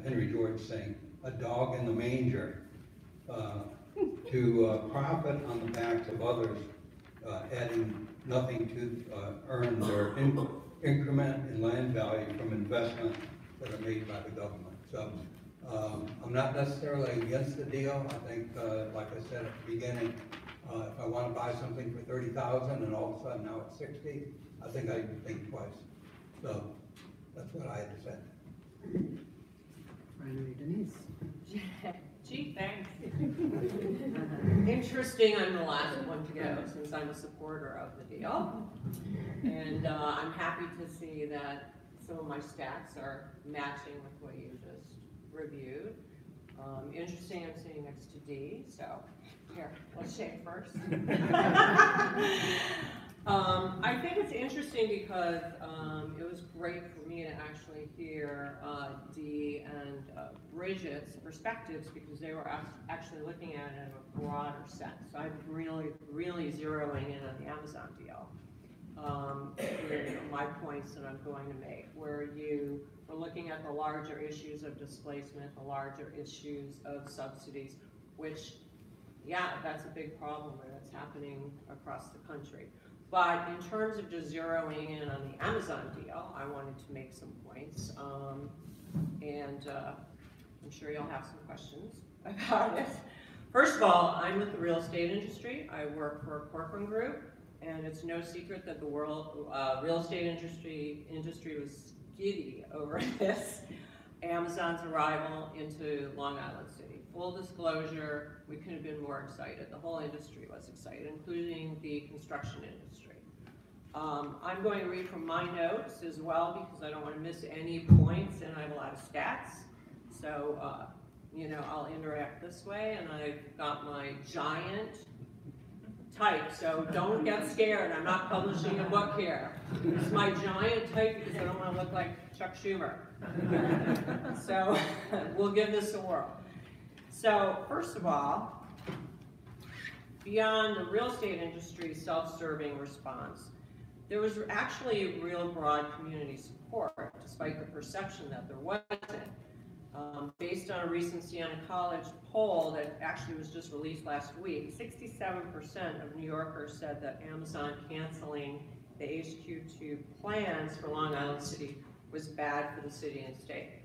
Henry George saying, a dog in the manger, to profit on the backs of others, adding nothing to earn their increment in land value from investments that are made by the government. So I'm not necessarily against the deal. I think, like I said at the beginning, if I want to buy something for $30,000 and all of a sudden now it's 60, I think I'd think twice. So that's what I had to say. Finally, Denise. Gee, thanks. Interesting, I'm the last one to go since I'm a supporter of the deal. And I'm happy to see that some of my stats are matching with what you just reviewed. Interesting, I'm sitting next to Dee, so here, let's shake first. I think it's interesting because it was great for me to actually hear Dee and Bridget's perspectives because they were actually looking at it in a broader sense. So I'm really zeroing in on the Amazon deal. My points that I'm going to make, where you were looking at the larger issues of displacement, the larger issues of subsidies, which, yeah, that's a big problem that's happening across the country. But in terms of just zeroing in on the Amazon deal, I wanted to make some points, and I'm sure you'll have some questions about it. First of all, I'm with the real estate industry. I work for a Corcoran Group, and it's no secret that the real estate industry was giddy over this Amazon's arrival into Long Island City. Full disclosure, we couldn't have been more excited. The whole industry was excited, including the construction industry. I'm going to read from my notes as well because I don't want to miss any points, and I have a lot of stats. So, you know, I'll interact this way, and I've got my giant type, so don't get scared. I'm not publishing a book here. It's my giant type because I don't want to look like Chuck Schumer. So we'll give this a whirl. So first of all, beyond the real estate industry's self-serving response, there was actually real broad community support, despite the perception that there wasn't. Based on a recent Siena College poll that actually was just released last week, 67% of New Yorkers said that Amazon canceling the HQ2 plans for Long Island City was bad for the city and state.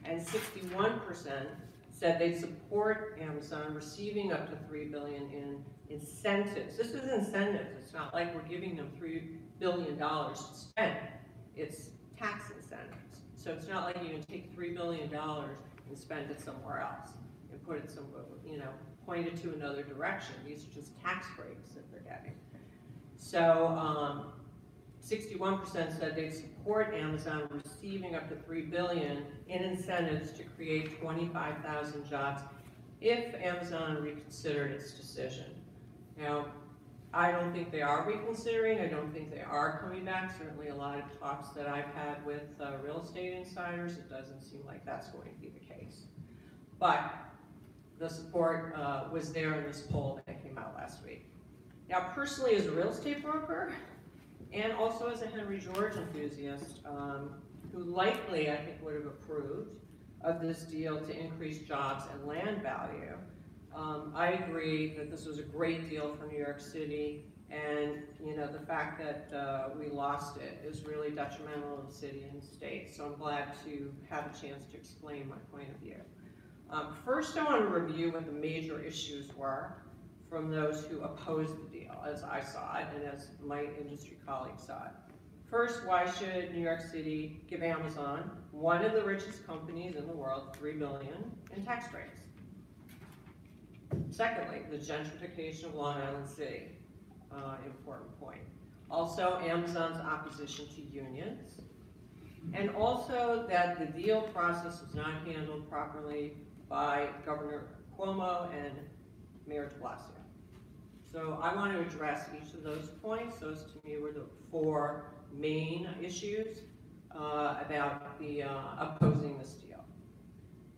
And 61% said they'd support Amazon receiving up to $3 billion in incentives. This is incentives. It's not like we're giving them $3 billion to spend. It's tax incentives. So it's not like you can take $3 billion and spend it somewhere else and put it somewhere, point it to another direction. These are just tax breaks that they're getting. So 61% said they'd support Amazon receiving up to $3 billion in incentives to create 25,000 jobs if Amazon reconsidered its decision. Now, I don't think they are reconsidering. I don't think they are coming back. Certainly a lot of talks that I've had with real estate insiders, it doesn't seem like that's going to be the case. But the support was there in this poll that came out last week. Now, personally, as a real estate broker, and also as a Henry George enthusiast, who likely, I think, would have approved of this deal to increase jobs and land value, I agree that this was a great deal for New York City, and the fact that we lost it is really detrimental to the city and state. So I'm glad to have a chance to explain my point of view. First, I want to review what the major issues were from those who opposed the deal, as I saw it and as my industry colleagues saw it. First, why should New York City give Amazon, one of the richest companies in the world, $3 billion in tax breaks? Secondly, the gentrification of Long Island City, important point. Also, Amazon's opposition to unions, and also that the deal process was not handled properly by Governor Cuomo and Mayor de Blasio. So I want to address each of those points. Those to me were the four main issues about the opposing this deal.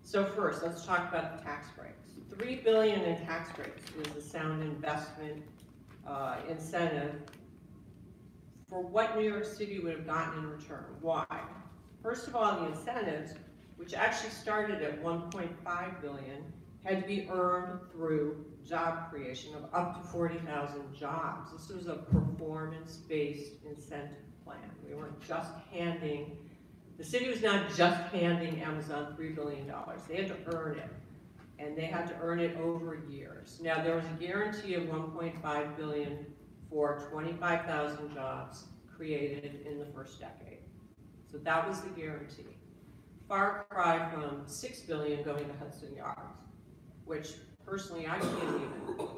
So first, let's talk about the tax breaks. $3 billion in tax breaks is a sound investment incentive for what New York City would have gotten in return. Why? First of all, the incentives, which actually started at $1.5 billion, had to be earned through job creation of up to 40,000 jobs. This was a performance-based incentive plan. We weren't just handing, the city was not just handing Amazon $3 billion. They had to earn it, and they had to earn it over years. Now, there was a guarantee of $1.5 billion for 25,000 jobs created in the first decade. So that was the guarantee. Far cry from $6 billion going to Hudson Yards, which personally I can't even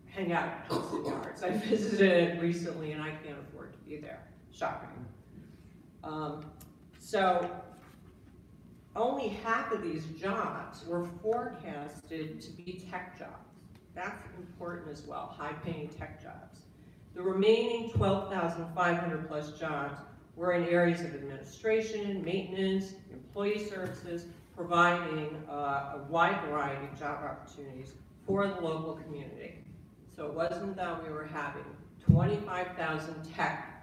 hang out at Hudson Yards. I visited it recently and I can't afford to be there. Shocking. So only half of these jobs were forecasted to be tech jobs. That's important as well, high-paying tech jobs. The remaining 12,500 plus jobs were in areas of administration, maintenance, employee services, providing a wide variety of job opportunities for the local community. So it wasn't that we were having 25,000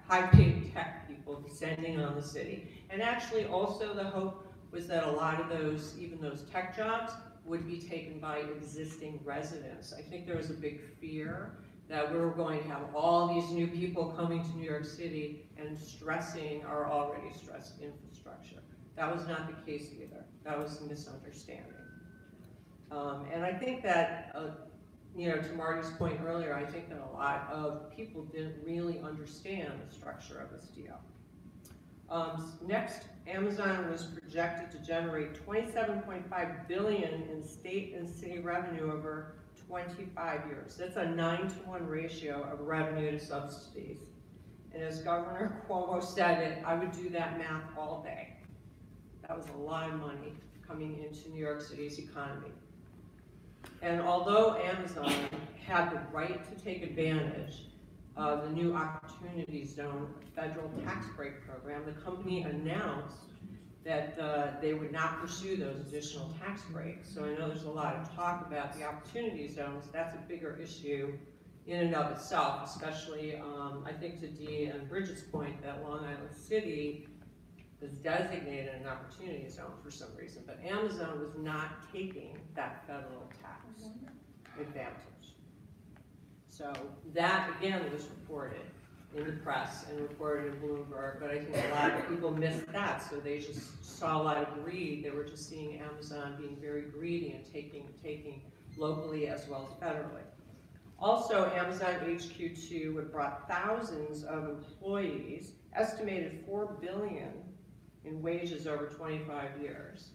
high-paid tech people descending on the city. And actually also the hope was that a lot of those, even those tech jobs, would be taken by existing residents. I think there was a big fear that we were going to have all these new people coming to New York City and stressing our already stressed infrastructure. That was not the case either. That was a misunderstanding. And I think that, to Marty's point earlier, I think that a lot of people didn't really understand the structure of this deal. Next, Amazon was projected to generate $27.5 billion in state and city revenue over 25 years. That's a 9-to-1 ratio of revenue to subsidies. And as Governor Cuomo said it, I would do that math all day. That was a lot of money coming into New York City's economy. And although Amazon had the right to take advantage of the new Opportunity Zone federal tax break program, the company announced that they would not pursue those additional tax breaks. So I know there's a lot of talk about the Opportunity Zones. That's a bigger issue in and of itself, especially, I think to Dee and Bridget's point that Long Island City was designated an opportunity zone for some reason, but Amazon was not taking that federal tax advantage. So that, again, was reported in the press and reported in Bloomberg, but I think a lot of people missed that, so they just saw a lot of greed. They were just seeing Amazon being very greedy and taking locally as well as federally. Also, Amazon HQ2 had brought thousands of employees, estimated $4 billion in wages over 25 years.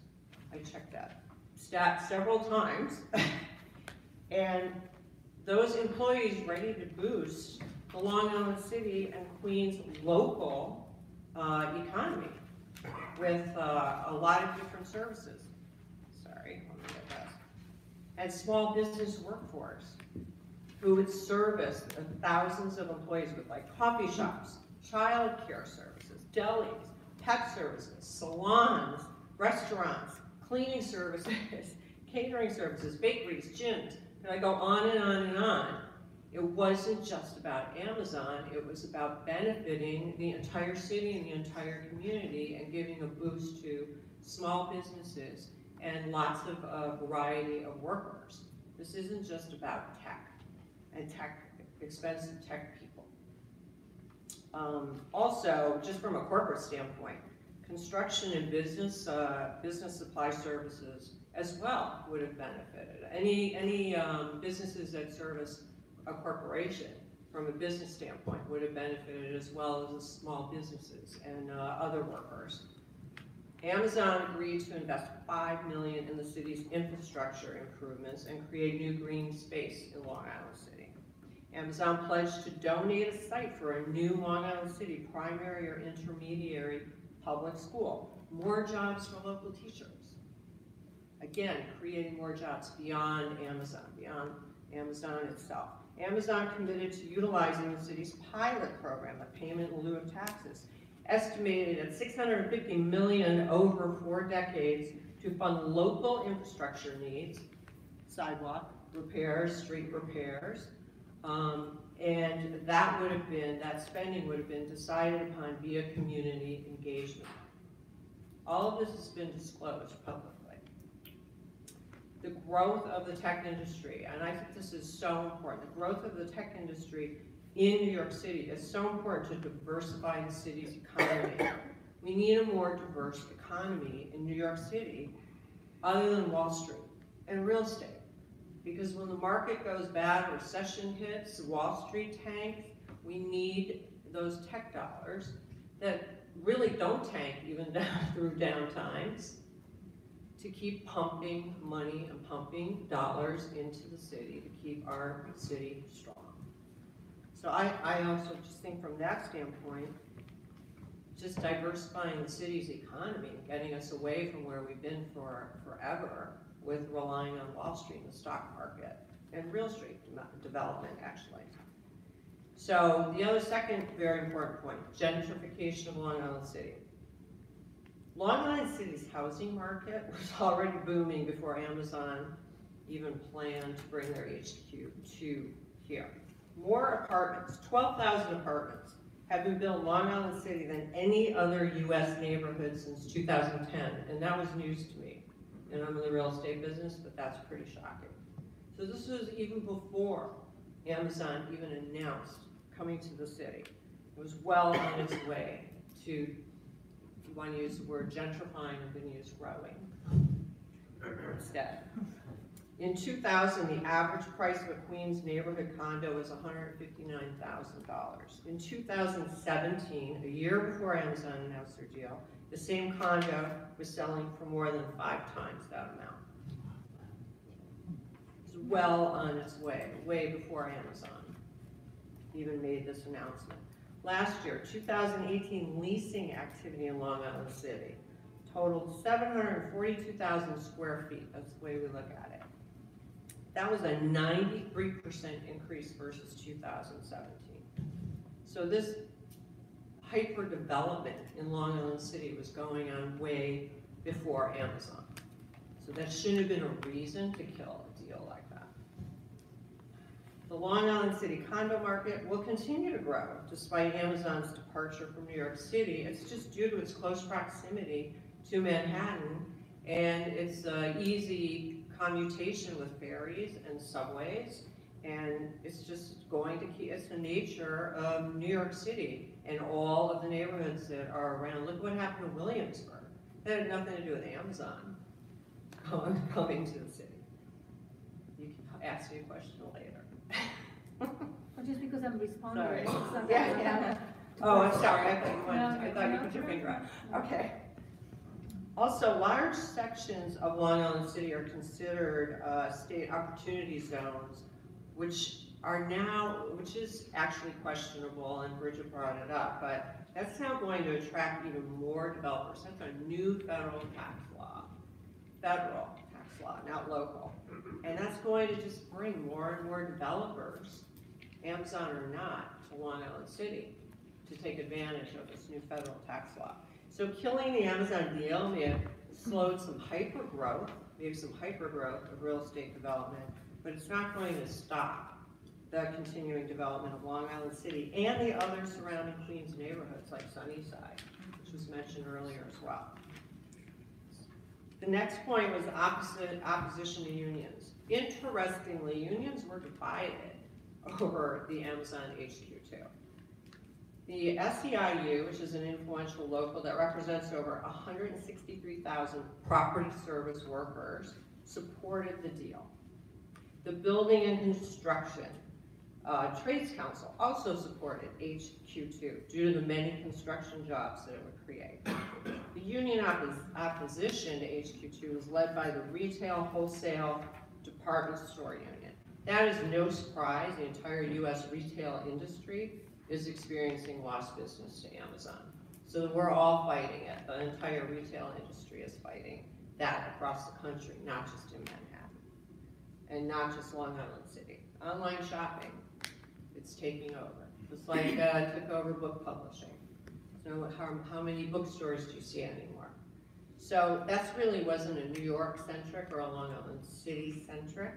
I checked that stat several times. And those employees ready to boost the Long Island City and Queens local economy with a lot of different services. Sorry, let me get that. And small business workforce who would service thousands of employees with like coffee shops, child care services, delis, pet services, salons, restaurants, cleaning services, catering services, bakeries, gyms. And I go on and on and on. It wasn't just about Amazon, it was about benefiting the entire city and the entire community and giving a boost to small businesses and lots of variety of workers. This isn't just about tech and expensive tech people. Also, just from a corporate standpoint, construction and business supply services as well would have benefited. Any businesses that service a corporation from a business standpoint would have benefited as well as the small businesses and other workers. Amazon agreed to invest $5 million in the city's infrastructure improvements and create new green space in Long Island City. Amazon pledged to donate a site for a new Long Island City primary or intermediary public school. More jobs for local teachers. Again, creating more jobs beyond Amazon itself. Amazon committed to utilizing the city's pilot program, a payment in lieu of taxes, estimated at $650 million over 4 decades to fund local infrastructure needs, sidewalk repairs, street repairs, and that spending would have been decided upon via community engagement. All of this has been disclosed publicly. The growth of the tech industry, and I think this is so important, the growth of the tech industry in New York City is so important to diversifying the city's economy. We need a more diverse economy in New York City other than Wall Street and real estate. Because when the market goes bad, recession hits, Wall Street tanks, we need those tech dollars that really don't tank even through down times to keep pumping money and pumping dollars into the city to keep our city strong. So I also just think from that standpoint, just diversifying the city's economy and getting us away from where we've been forever with relying on Wall Street and the stock market and real estate development, actually. So the other second very important point, gentrification of Long Island City. Long Island City's housing market was already booming before Amazon even planned to bring their HQ to here. More apartments, 12,000 apartments, have been built in Long Island City than any other US neighborhood since 2010, and that was news to me. And I'm in the real estate business, but that's pretty shocking. So this was even before Amazon even announced coming to the city. It was well on its way to, if you want to use the word gentrifying, I'm going to use growing instead. In 2000, the average price of a Queens neighborhood condo was $159,000. In 2017, a year before Amazon announced their deal, the same condo was selling for more than 5 times that amount. It's well on its way, way before Amazon even made this announcement. Last year, 2018 leasing activity in Long Island City totaled 742,000 square feet. That's the way we look at it. That was a 93% increase versus 2017. So this hyper development in Long Island City was going on way before Amazon. So that shouldn't have been a reason to kill a deal like that. The Long Island City condo market will continue to grow despite Amazon's departure from New York City. It's just due to its close proximity to Manhattan and its easy commutation with ferries and subways. And it's just going to keep, it's the nature of New York City and all of the neighborhoods that are around. Look what happened in Williamsburg. That had nothing to do with Amazon coming to the city. You can ask me a question later. Well, just because I'm responding. Sorry. it's not Yeah, that yeah. bad. Oh, I'm sorry, I thought you wanted, No, I thought you no, put your no. finger out. Okay. Also, large sections of Long Island City are considered state opportunity zones, which is actually questionable, and Bridget brought it up, but that's now going to attract even more developers. That's a new federal tax law, not local. And that's going to just bring more and more developers, Amazon or not, to Long Island City to take advantage of this new federal tax law. So killing the Amazon deal may have slowed some hyper-growth of real estate development, but it's not going to stop the continuing development of Long Island City and the other surrounding Queens neighborhoods like Sunnyside, which was mentioned earlier as well. The next point was opposition to unions. Interestingly, unions were divided over the Amazon HQ2. The SEIU, which is an influential local that represents over 163,000 property service workers, supported the deal. The Building and Construction Trades Council also supported HQ2 due to the many construction jobs that it would create. The union opposition to HQ2 was led by the Retail Wholesale Department Store Union. That is no surprise. The entire U.S. retail industry is experiencing lost business to Amazon. So we're all fighting it. The entire retail industry is fighting that across the country, not just in Manhattan, and not just Long Island City. Online shopping, it's taking over. Just like took over book publishing. So how many bookstores do you see anymore? So that's really wasn't a New York-centric or a Long Island City-centric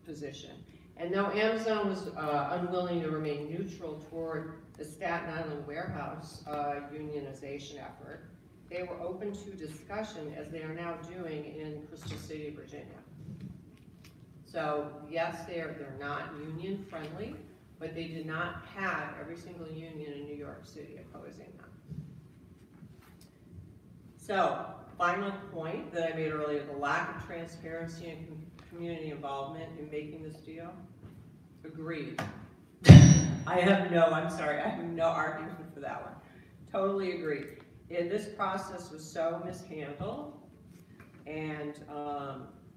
position. And though Amazon was unwilling to remain neutral toward the Staten Island warehouse unionization effort, they were open to discussion, as they are now doing in Crystal City, Virginia. So yes, they're not union friendly, but they did not have every single union in New York City opposing them. So, final point that I made earlier, the lack of transparency and community involvement in making this deal. Agreed. I have no argument for that one. Totally agree. This process was so mishandled, and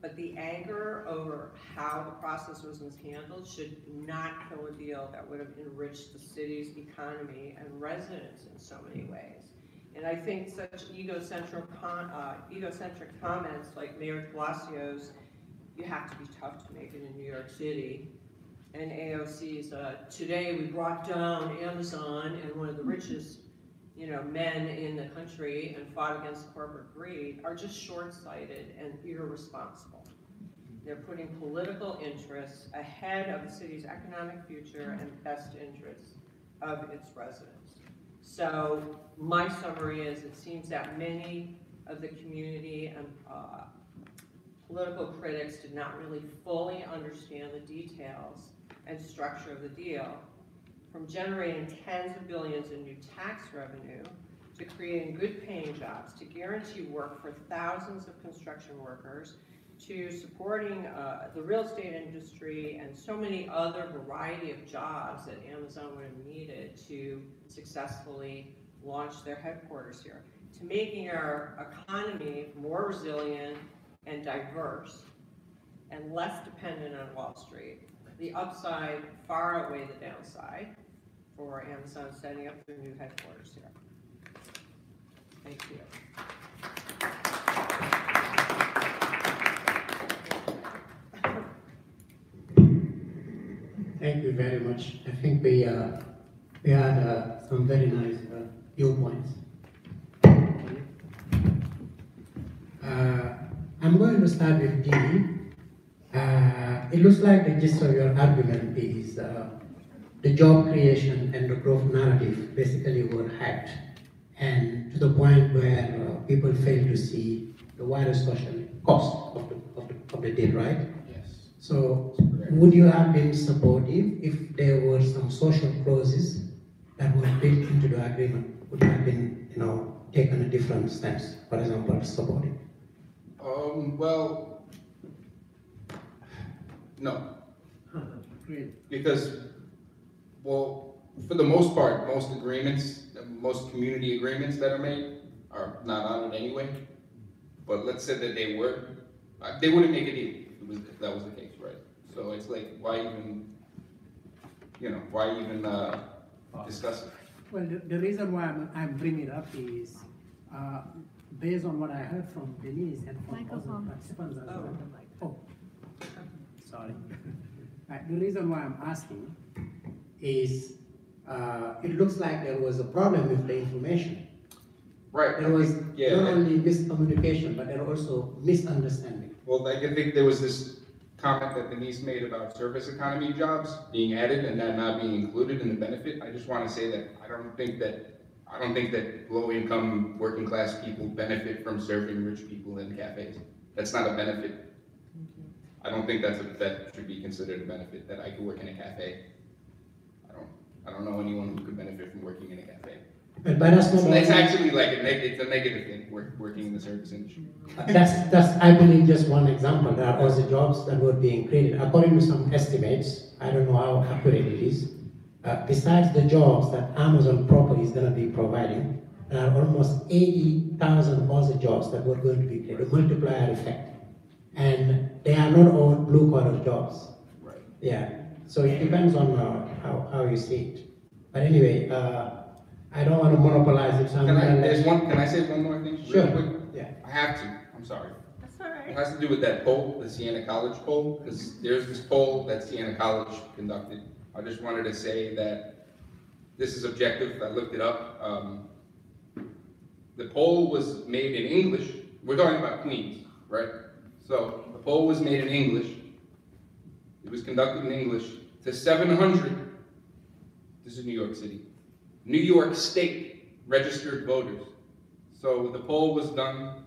but the anger over how the process was mishandled should not kill a deal that would have enriched the city's economy and residents in so many ways. And I think such egocentric comments like Mayor de Blasio's, you have to be tough to make it in New York City, and AOC's, today we brought down Amazon and one of the richest men in the country and fought against corporate greed, are just short-sighted and irresponsible. They're putting political interests ahead of the city's economic future and best interests of its residents. So my summary is, it seems that many of the community and political critics did not really fully understand the details and structure of the deal, from generating tens of billions in new tax revenue to creating good paying jobs, to guarantee work for thousands of construction workers, to supporting the real estate industry and so many other variety of jobs that Amazon would have needed to successfully launch their headquarters here, to making our economy more resilient and diverse and less dependent on Wall Street. The upside far outweigh the downside for Amazon setting up their new headquarters here. Thank you. Thank you very much. I think we had some very nice viewpoints. I'm going to start with D. it looks like the gist of your argument is the job creation and the growth narrative basically were hacked, and to the point where people fail to see the wider social cost of the deal, right? Yes. So, Correct. would you have been supportive if there were some social clauses that were built into the agreement? Would you have been, taken a different stance? For example, supportive? Well, no. Great. Because, well, for the most part, most agreements, most community agreements that are made are not on it anyway. But let's say that they were, they wouldn't make a deal if that was the case, right? So it's like, why even, discuss it? Well, the reason why I'm bringing it up is, based on what I heard from Denise and from other participants as well. Oh, sorry. The reason why I'm asking Is it looks like there was a problem with the information. Right. There was Yeah. not only miscommunication, but there was also misunderstanding. Well, like, I think there was this comment that Denise made about service economy jobs being added and that not being included in the benefit. I just want to say that I don't think that low-income, working-class people benefit from serving rich people in cafes. That's not a benefit. I don't think that should be considered a benefit, that I could work in a cafe. I don't know anyone who could benefit from working in a cafe. But that's not. It's actually like it's a negative thing, working in the service industry. That's I believe just one example. There are also jobs that were being created according to some estimates. I don't know how accurate it is. Besides the jobs that Amazon proper is going to be providing, there are almost 80,000 other jobs that were going to be created, a multiplier effect. And they are not all blue-collar jobs. Right. Yeah, so it depends on how you see it. But anyway, I don't want to monopolize it. So Can I say one more thing? Sure. Real quick? Yeah. I have to, I'm sorry. That's all It right. has to do with that poll, the Siena College poll, because there's this poll that Siena College conducted. I just wanted to say that this is objective, I looked it up. The poll was made in English. We're talking about Queens, right? So the poll was made in English. It was conducted in English to 700, this is New York City, New York State registered voters. So the poll was done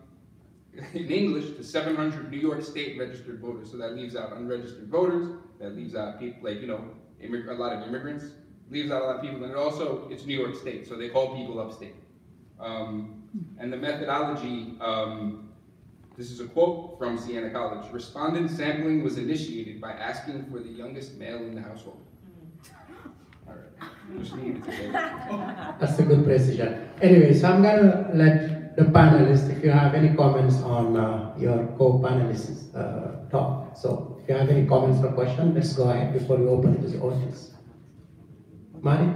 in English to 700 New York State registered voters. So that leaves out unregistered voters, that leaves out people like, a lot of immigrants, leaves out a lot of people, and it's New York State, so they call people upstate. And the methodology, this is a quote from Siena College. Respondent sampling was initiated by asking for the youngest male in the household. All right, just needed to say that. That's a good precision. Anyway, so I'm gonna let the panelists, if you have any comments on your co-panelists talk. So if you have any comments or questions, let's go ahead before we open it to the audience. Mari?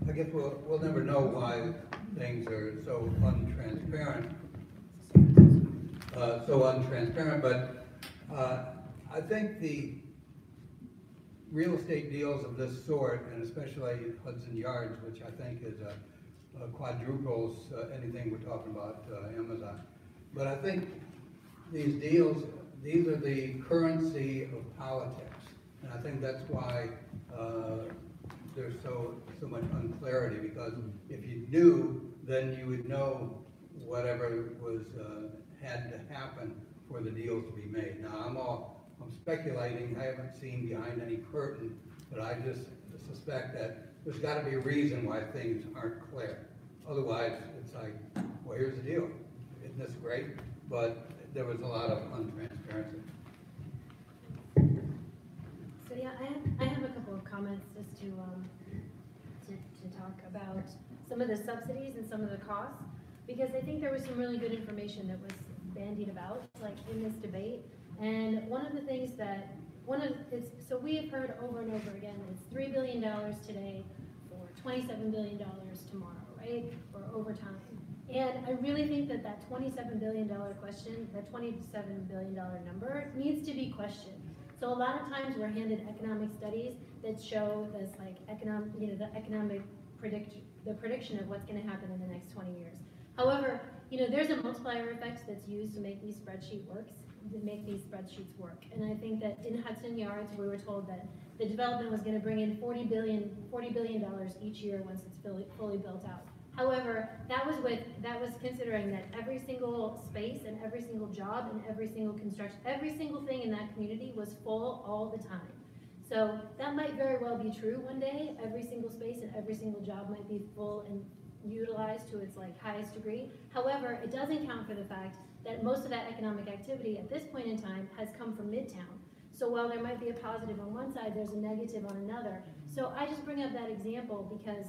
I guess we'll never know why things are so untransparent. But I think the real estate deals of this sort, and especially Hudson Yards, which I think is quadruples anything we're talking about Amazon. But I think these deals, these are the currency of politics, and I think that's why there's so much unclarity, because if you knew, then you would know whatever was had to happen for the deal to be made. Now I'm speculating. I haven't seen behind any curtain, but I just suspect that there's got to be a reason why things aren't clear. Otherwise, it's like, well, here's the deal. Isn't this great? But there was a lot of untransparency. So yeah, I have a couple of comments just to talk about some of the subsidies and some of the costs, because I think there was some really good information that was bandied about, like in this debate. And one of the things that, so we have heard over and over again, it's $3 billion today for $27 billion tomorrow, right? Or over time. And I really think that $27 billion question, that $27 billion number needs to be questioned. So a lot of times we're handed economic studies that show this like the prediction of what's going to happen in the next 20 years. However, you know, there's a multiplier effect that's used to make these spreadsheets work. And I think that in Hudson Yards, we were told that the development was gonna bring in $40 billion each year once it's fully built out. However, that was considering that every single space and every single job and every single construction, every single thing in that community was full all the time. So that might very well be true one day. Every single space and every single job might be full and utilized to its like highest degree. However, it doesn't count for the fact that most of that economic activity at this point in time has come from Midtown. So while there might be a positive on one side, there's a negative on another. So I just bring up that example because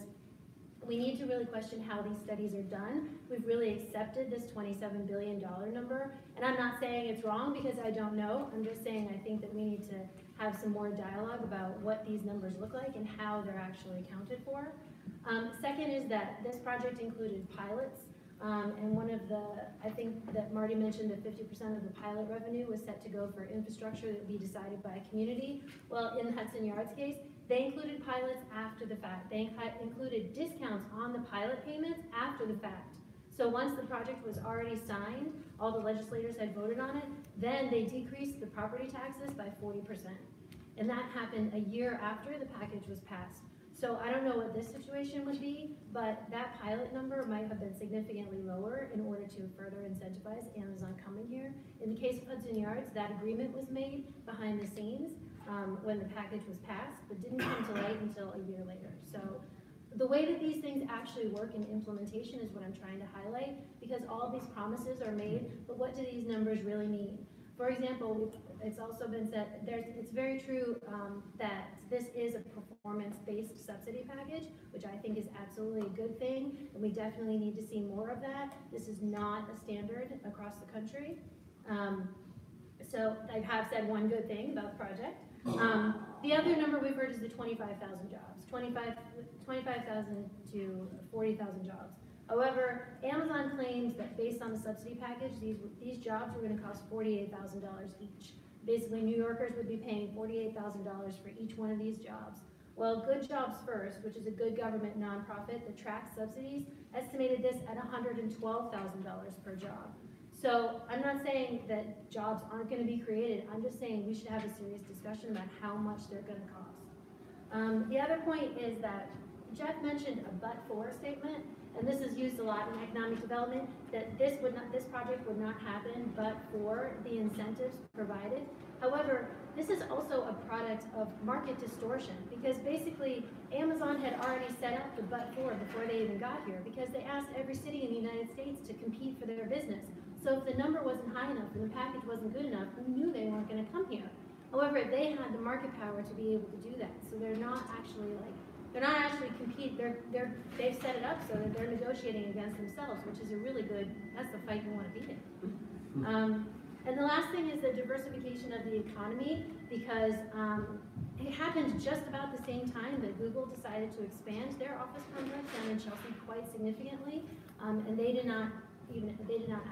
we need to really question how these studies are done. We've really accepted this $27 billion number. And I'm not saying it's wrong because I don't know. I'm just saying I think that we need to have some more dialogue about what these numbers look like and how they're actually accounted for. Second is that this project included pilots. And one of the, I think that Marty mentioned that 50% of the pilot revenue was set to go for infrastructure that would be decided by a community. Well, in Hudson Yards case, they included pilots after the fact. They included discounts on the pilot payments after the fact. So once the project was already signed, all the legislators had voted on it, then they decreased the property taxes by 40%. And that happened a year after the package was passed. So I don't know what this situation would be, but that pilot number might have been significantly lower in order to further incentivize Amazon coming here. In the case of Hudson Yards, that agreement was made behind the scenes when the package was passed, but didn't come to light until a year later. So the way that these things actually work in implementation is what I'm trying to highlight, because all these promises are made, but what do these numbers really mean? For example, it's also been said, it's very true that this is a performance-based subsidy package, which I think is absolutely a good thing, and we definitely need to see more of that. This is not a standard across the country. So I have said one good thing about the project. The other number we've heard is the 25,000 jobs, 25,000 to 40,000 jobs. However, Amazon claims that based on the subsidy package, these jobs were going to cost $48,000 each. Basically, New Yorkers would be paying $48,000 for each one of these jobs. Well, Good Jobs First, which is a good government nonprofit that tracks subsidies, estimated this at $112,000 per job. So I'm not saying that jobs aren't going to be created. I'm just saying we should have a serious discussion about how much they're going to cost. The other point is that Jeff mentioned a but-for statement, and this is used a lot in economic development, that this project would not happen but for the incentives provided. However, this is also a product of market distortion, because basically Amazon had already set up the but-for before they even got here, because they asked every city in the United States to compete for their business. So if the number wasn't high enough and the package wasn't good enough, we knew they weren't going to come here. However, they had the market power to be able to do that. So they're not actually compete. They've set it up so that they're negotiating against themselves, which is a really good. That's the fight you want to be in. And the last thing is the diversification of the economy, because it happened just about the same time that Google decided to expand their office complex down in Chelsea quite significantly, and they did not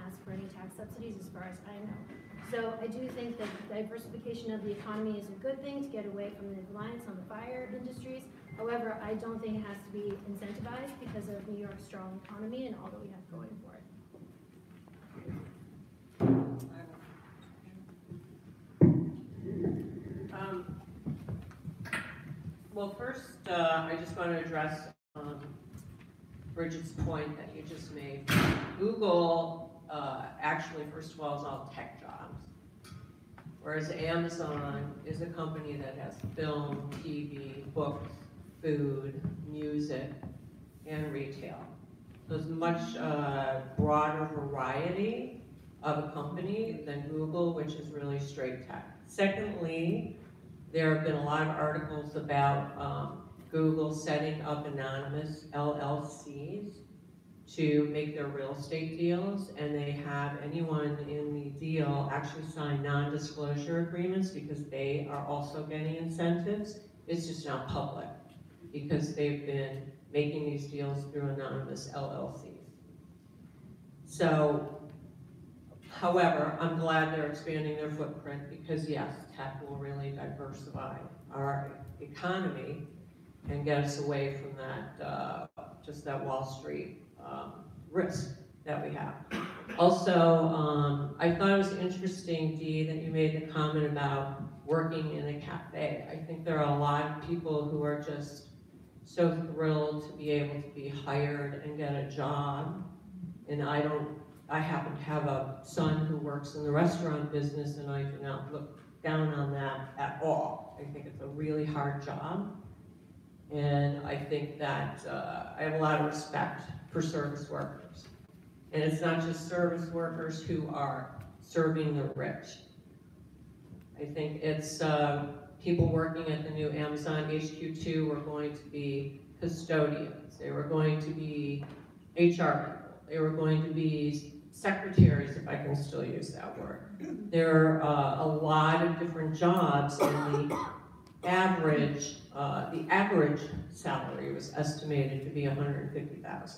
ask for any tax subsidies, as far as I know. So I do think that diversification of the economy is a good thing to get away from the reliance on the fire industries. However, I don't think it has to be incentivized because of New York's strong economy and all that we have going for it. Well, first, I just want to address Bridget's point that you just made. Google actually, first of all, is all tech jobs, whereas Amazon is a company that has film, TV, books, food, music, and retail. So it's a much broader variety of a company than Google, which is really straight tech. Secondly, there have been a lot of articles about Google setting up anonymous LLCs to make their real estate deals, and they have anyone in the deal actually sign non-disclosure agreements because they are also getting incentives. It's just not public because they've been making these deals through anonymous LLCs. So, however, I'm glad they're expanding their footprint because yes, tech will really diversify our economy and get us away from that, just that Wall Street risk. that we have. Also, I thought it was interesting, Dee, that you made the comment about working in a cafe. I think there are a lot of people who are just so thrilled to be able to be hired and get a job. And I happen to have a son who works in the restaurant business, and I do not look down on that at all. I think it's a really hard job. And I think that I have a lot of respect for service workers. And it's not just service workers who are serving the rich. I think it's people working at the new Amazon HQ2 were going to be custodians. They were going to be HR people. They were going to be secretaries, if I can still use that word. There are a lot of different jobs, and the average salary was estimated to be $150,000.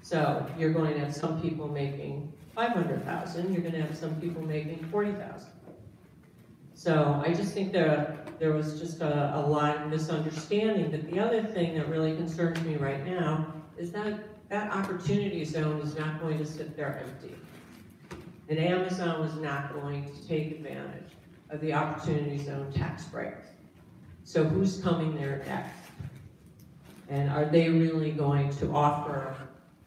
So you're going to have some people making $500,000. You're going to have some people making $40,000. So I just think there was just a lot of misunderstanding. But the other thing that really concerns me right now is that opportunity zone is not going to sit there empty. And Amazon was not going to take advantage of the opportunity zone tax breaks. So who's coming there next? And are they really going to offer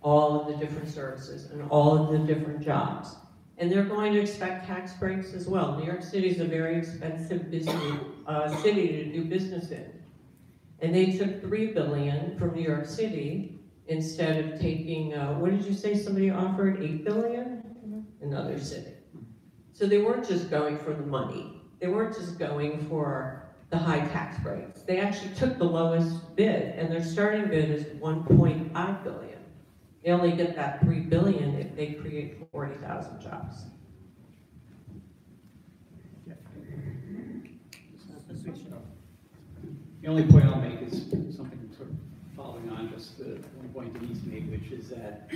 all of the different services and all of the different jobs? And they're going to expect tax breaks as well. New York City is a very expensive business city to do business in. And they took $3 billion from New York City instead of taking, what did you say somebody offered, $8 billion? Another city. So they weren't just going for the money. They weren't just going for the high tax breaks. They actually took the lowest bid, and their starting bid is $1.5 billion. They only get that $3 billion if they create 40,000 jobs. The only point I'll make is something sort of following on just the one point Denise made, which is that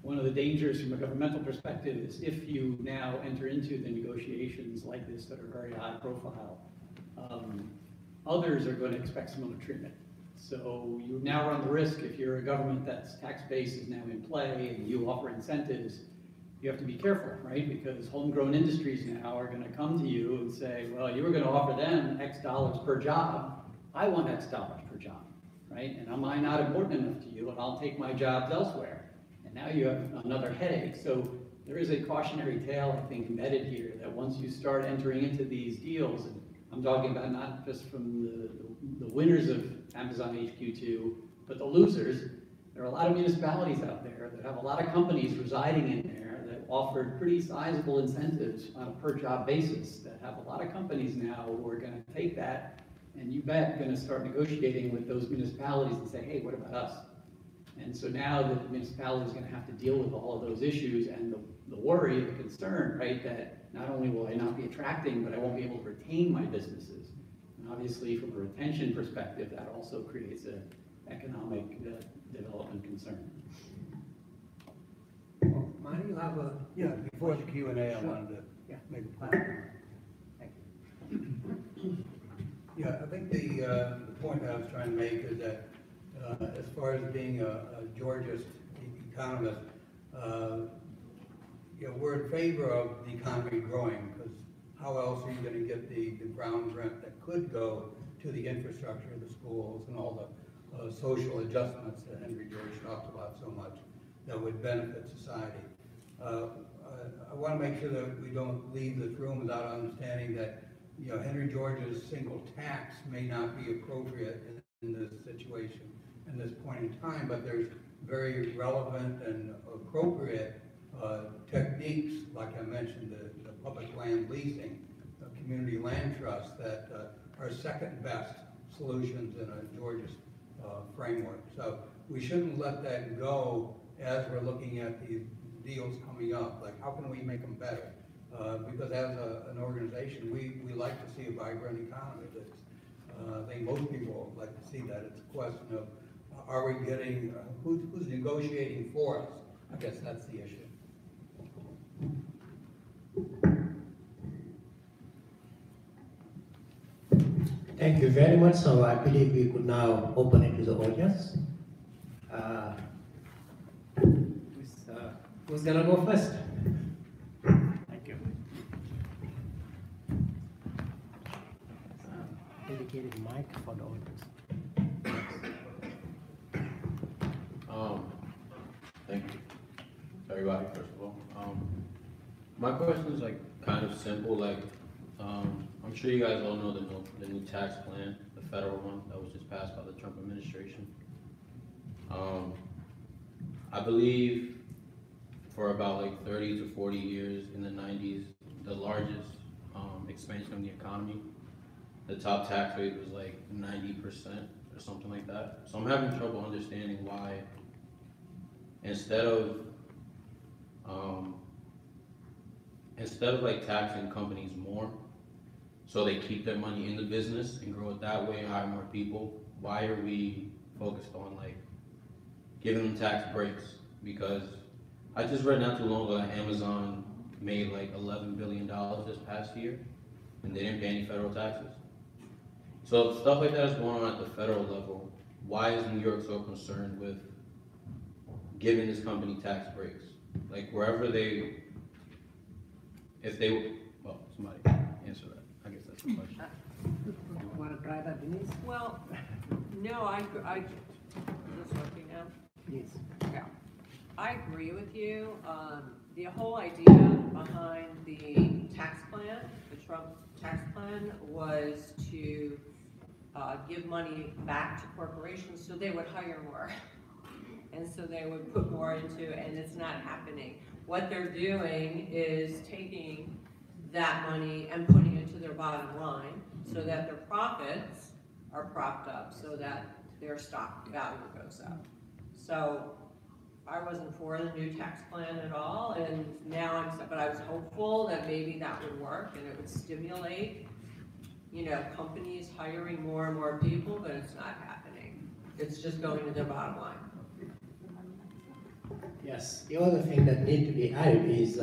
one of the dangers from a governmental perspective is if you now enter into the negotiations like this that are very high profile, others are going to expect similar treatment. So you now run the risk, if you're a government that's tax base is now in play and you offer incentives, you have to be careful, right? Because homegrown industries now are going to come to you and say, well, you were going to offer them X dollars per job. I want X dollars per job, right? And am I not important enough to you? And I'll take my jobs elsewhere. And now you have another headache. So there is a cautionary tale, I think, embedded here that once you start entering into these deals, and I'm talking about not just from the winners of Amazon HQ2, but the losers. There are a lot of municipalities out there that have a lot of companies residing in there that offered pretty sizable incentives on a per job basis, that have a lot of companies now who are going to take that and you bet going to start negotiating with those municipalities and say, hey, what about us? And so now the municipality is going to have to deal with all of those issues and the worry, the concern, right, that not only will I not be attracting, but I won't be able to retain my businesses. And obviously, from a retention perspective, that also creates an economic development concern. Well, Mike, you have a... Yeah, before the Q&A, I wanted to make a point. Yeah, I think the point I was trying to make is that as far as being a Georgist economist, we're in favor of the economy growing, because how else are you going to get the ground rent that could go to the infrastructure of the schools and all the social adjustments that Henry George talked about so much that would benefit society. I want to make sure that we don't leave this room without understanding that Henry George's single tax may not be appropriate in this situation, in this point in time, but there's very relevant and appropriate techniques, like I mentioned, the public land leasing, the community land trust, that are second best solutions in a Georgist framework. So we shouldn't let that go as we're looking at these deals coming up. Like, how can we make them better? Because as an organization, we like to see a vibrant economy. I think most people like to see that. It's a question of, are we getting, who's negotiating for us? I guess that's the issue. Thank you very much. So I believe we could now open it to the audience. Who's gonna go first? Thank you. Dedicated mic for the audience. Thank you, everybody, first of all. My question is like kind of simple, like, I'm sure you guys all know the new tax plan, the federal one that was just passed by the Trump administration. I believe for about like 30 to 40 years in the 90s, the largest expansion of the economy, the top tax rate was like 90% or something like that. So I'm having trouble understanding why instead of like taxing companies more, so they keep their money in the business and grow it that way, hire more people, why are we focused on like giving them tax breaks? Because I just read not too long ago that Amazon made like $11 billion this past year, and they didn't pay any federal taxes. So if stuff like that is going on at the federal level, why is New York so concerned with giving this company tax breaks? Like wherever well, somebody answer that. I guess that's the question. Want to try that, Denise? Well, no, I, just looking now. Yes. Yeah, I agree with you. The whole idea behind the tax plan, the Trump tax plan, was to give money back to corporations so they would hire more. And so they would put more into, and it's not happening. What they're doing is taking that money and putting it to their bottom line so that their profits are propped up, so that their stock value goes up. So I wasn't for the new tax plan at all, and now but I was hopeful that maybe that would work and it would stimulate, you know, companies hiring more and more people, but it's not happening. It's just going to their bottom line. Yes, the other thing that need to be added is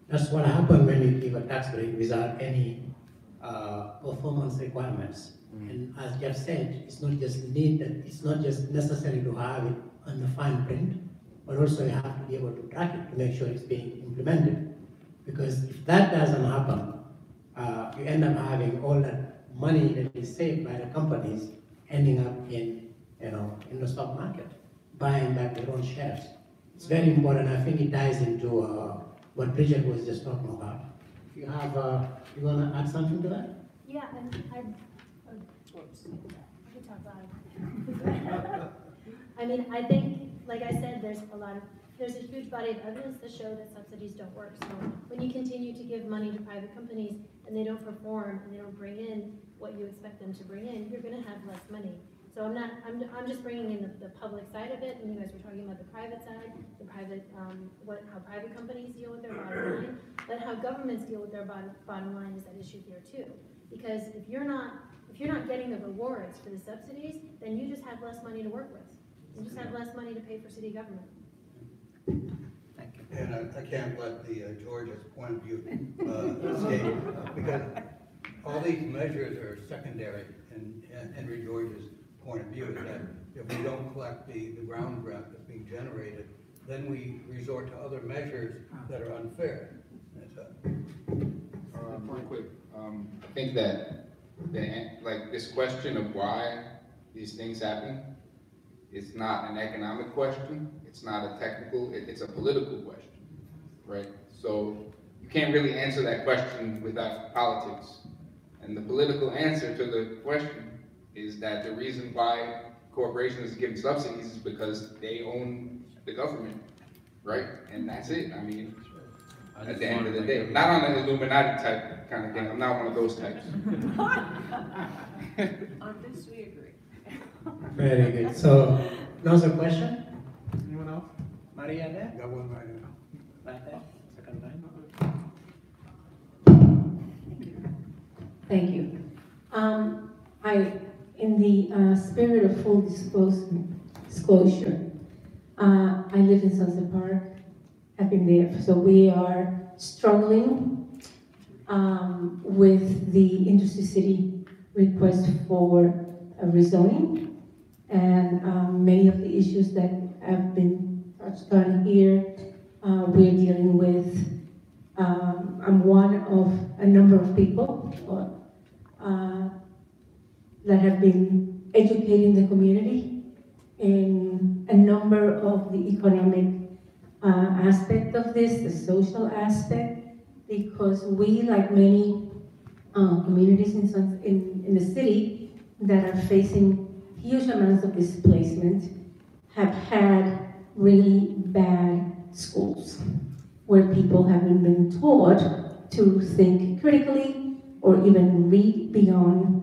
that's what happens when you give a tax break without any performance requirements. And as Jeff said, it's not just necessary to have it on the fine print, but also you have to be able to track it to make sure it's being implemented. Because if that doesn't happen, you end up having all that money that is saved by the companies ending up in the stock market, buying back their own shares. It's very important. I think it ties into what Bridget was just talking about. If you have, you want to add something to that? Yeah, and I can talk loud. I mean, I think, like I said, there's a huge body of evidence to show that subsidies don't work. So when you continue to give money to private companies and they don't perform and they don't bring in what you expect them to bring in, you're going to have less money. So I'm just bringing in the public side of it, and you guys were talking about the private side, how private companies deal with their bottom line, but how governments deal with their bottom line is an issue here too. Because if you're not getting the rewards for the subsidies, then you just have less money to work with. You just have less money to pay for city government. Thank you. And I can't let the Georgia's point of view escape, because all these measures are secondary in Henry George's point of view, is that if we don't collect the ground rent that's being generated, then we resort to other measures that are unfair. Real quick, I think that like this question of why these things happen, it's not an economic question, it's not a technical, it's a political question, right? So you can't really answer that question without politics. And the political answer to the question is that the reason why corporations give subsidies is because they own the government, right? And that's it. I mean, at the end of the day, not on an Illuminati type kind of thing. I'm not one of those types. On this, we agree. Very good. So, another question? Anyone else? Maria there? Got one right now. Right there, second line. Thank you. In the spirit of full disclosure, I live in Sunset Park. I've been there. So we are struggling with the Industry City request for a rezoning, and many of the issues that have been touched on here we're dealing with. I'm one of a number of people that have been educating the community in a number of the economic aspect of this, the social aspect, because we, like many communities in the city that are facing huge amounts of displacement, have had really bad schools where people haven't been taught to think critically or even read beyond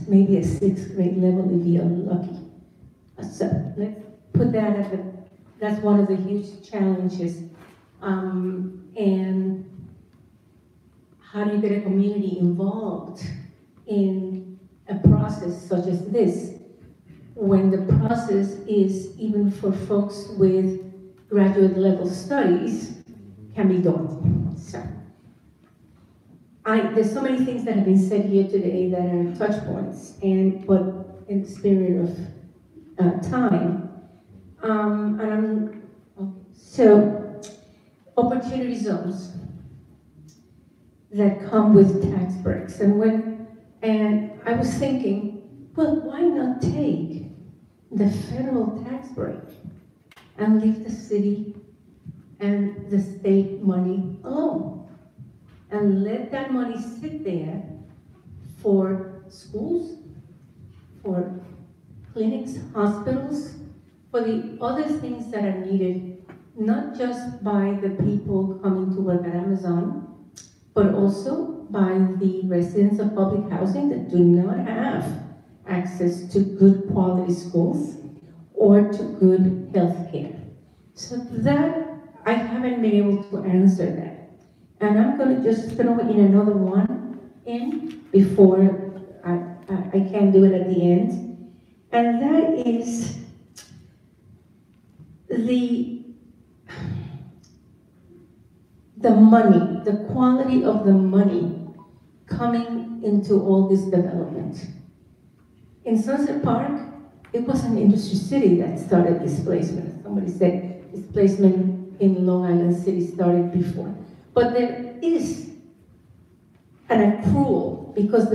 maybe a 6th grade level if you're lucky. So let's put that at that's one of the huge challenges. And how do you get a community involved in a process such as this, when the process is, even for folks with graduate level studies, can be daunting. So, there's so many things that have been said here today that are touch points, but in the spirit of time, so opportunity zones that come with tax breaks, and I was thinking, well, why not take the federal tax break and leave the city and the state money alone, and let that money sit there for schools, for clinics, hospitals, for the other things that are needed, not just by the people coming to work at Amazon, but also by the residents of public housing that do not have access to good quality schools or to good health care. So that, I haven't been able to answer that. And I'm going to just throw in another one in before I can do it at the end. And that is the money, the quality of the money coming into all this development. In Sunset Park, it was an industry city that started displacement. Somebody said displacement in Long Island City started before. But there is an accrual, because